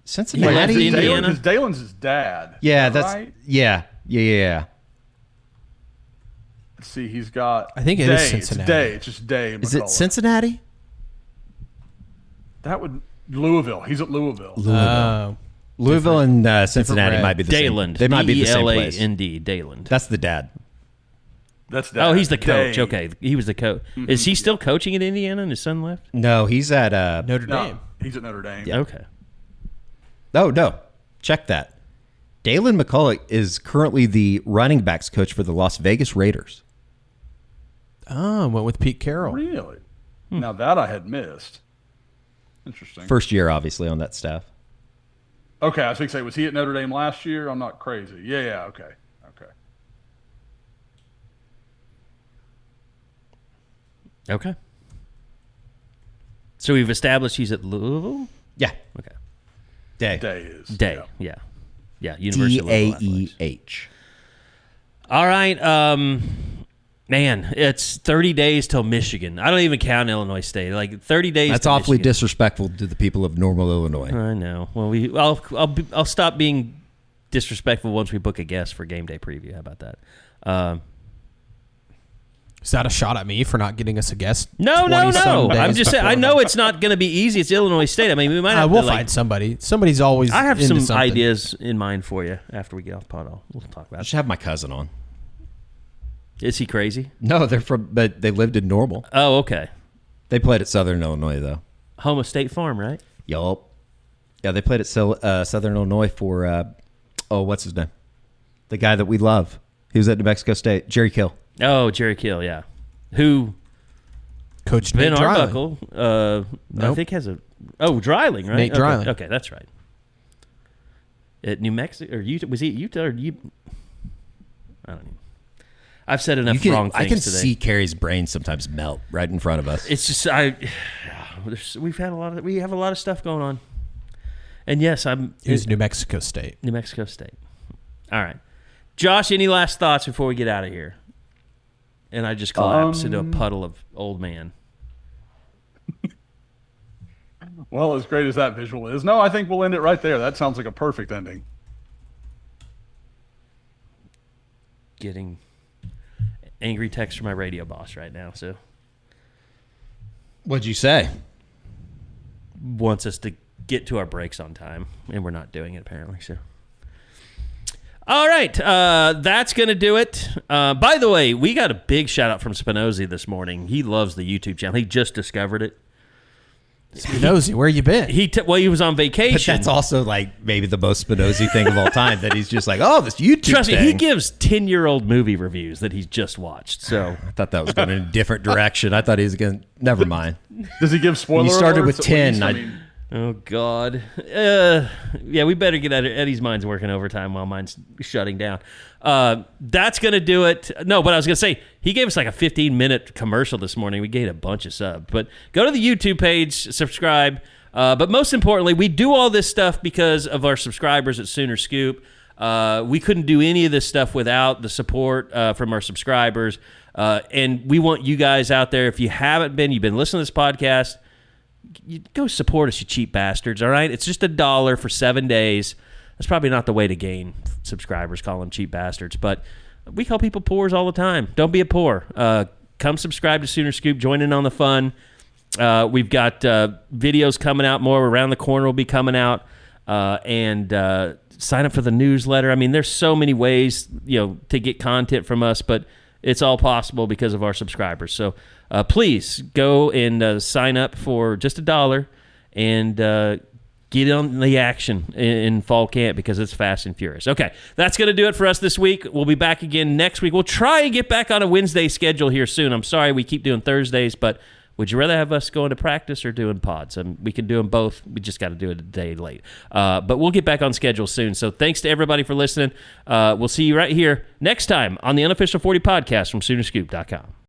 Cincinnati, Indiana. Because Dalen's his dad. Yeah, that's right? Yeah. Let's see, he's got. I think it is Cincinnati. It's just Day. Is it Cincinnati? That would Louisville. He's at Louisville. Louisville and Cincinnati might be the Dayland. same. They might be the same place. Dayland. Dayland. That's the dad. That's dad. Oh, he's the coach. Day. Okay, he was the coach. Mm-hmm. Is he still coaching at Indiana and his son left? No, he's at Notre Dame. He's at Notre Dame. Yeah. Okay. Oh, no. Check that. Dayland McCullough is currently the running backs coach for the Las Vegas Raiders. Oh, went with Pete Carroll. Really? Now that I had missed. Interesting. First year, obviously, on that staff. Okay, I was going to say, was he at Notre Dame last year? I'm not crazy. Yeah, okay. Okay. So we've established he's at Louisville? Yeah. Okay. Day is. Day, yeah. University of Louisville. Daeh. All right. Man, it's 30 days till Michigan. I don't even count Illinois State. Like 30 days. That's awfully disrespectful to the people of Normal, Illinois. I know. Well, I'll stop being disrespectful once we book a guest for game day preview. How about that? Is that a shot at me for not getting us a guest? No. I'm just saying. I know it's not going to be easy. It's Illinois State. I mean, we might have we'll find somebody. Somebody's always. I have into some ideas in mind for you after we get off the pod. We'll talk about I it. should have my cousin on. Is he crazy? No, but they lived in Normal. Oh, okay. They played at Southern Illinois, though. Home of State Farm, right? Yup. Yeah, they played at Southern Illinois for, what's his name? The guy that we love. He was at New Mexico State. Jerry Kill. Oh, Jerry Kill, yeah. Who? Coach Ben Nate Arbuckle, Dreiling. I think has a... Oh, Dreiling, right? Nate Dreiling. Okay, that's right. At New Mexico, or Utah, was he at Utah or I don't know. I've said enough wrong things I can today. see Carey's brain sometimes melt right in front of us. It's just we have a lot of stuff going on, and yes, It was New Mexico State. New Mexico State. All right, Josh. Any last thoughts before we get out of here? And I just collapsed into a puddle of old man. Well, as great as that visual is, no, I think we'll end it right there. That sounds like a perfect ending. Getting angry text from my radio boss right now. So, What'd you say? Wants us to get to our breaks on time, and we're not doing it apparently. So, all right, that's gonna do it. By the way, we got a big shout out from Spinozzi this morning. He loves the YouTube channel. He just discovered it. Spinozzi, where you been? He was on vacation. But that's also like maybe the most Spinozzi thing of all time. That he's just like, oh, this YouTube Trust thing. me, he gives 10-year-old movie reviews that he's just watched. So I thought that was going in a different direction. I thought he was going. Never mind. Does he give spoilers? You started with 10. Oh, God. Yeah, we better get Eddie's mind's working overtime while mine's shutting down. That's going to do it. No, but I was going to say, he gave us like a 15-minute commercial this morning. We gave a bunch of subs. But go to the YouTube page, subscribe. But most importantly, we do all this stuff because of our subscribers at Sooner Scoop. We couldn't do any of this stuff without the support from our subscribers. And we want you guys out there, if you haven't been, you've been listening to this podcast, you go support us, you cheap bastards, all right? It's just $1 for 7 days. That's probably not the way to gain subscribers, call them cheap bastards. But we call people poors all the time. Don't be a poor. Come subscribe to Sooner Scoop. Join in on the fun. We've got videos coming out more. Around the Corner will be coming out. And sign up for the newsletter. I mean, there's so many ways, to get content from us, but it's all possible because of our subscribers. So please go and sign up for just $1 and get on the action in fall camp because it's fast and furious. Okay, that's going to do it for us this week. We'll be back again next week. We'll try and get back on a Wednesday schedule here soon. I'm sorry we keep doing Thursdays, but would you rather have us going to practice or doing pods? We can do them both. We just got to do it a day late. But we'll get back on schedule soon. So thanks to everybody for listening. We'll see you right here next time on the Unofficial 40 podcast from Soonerscoop.com.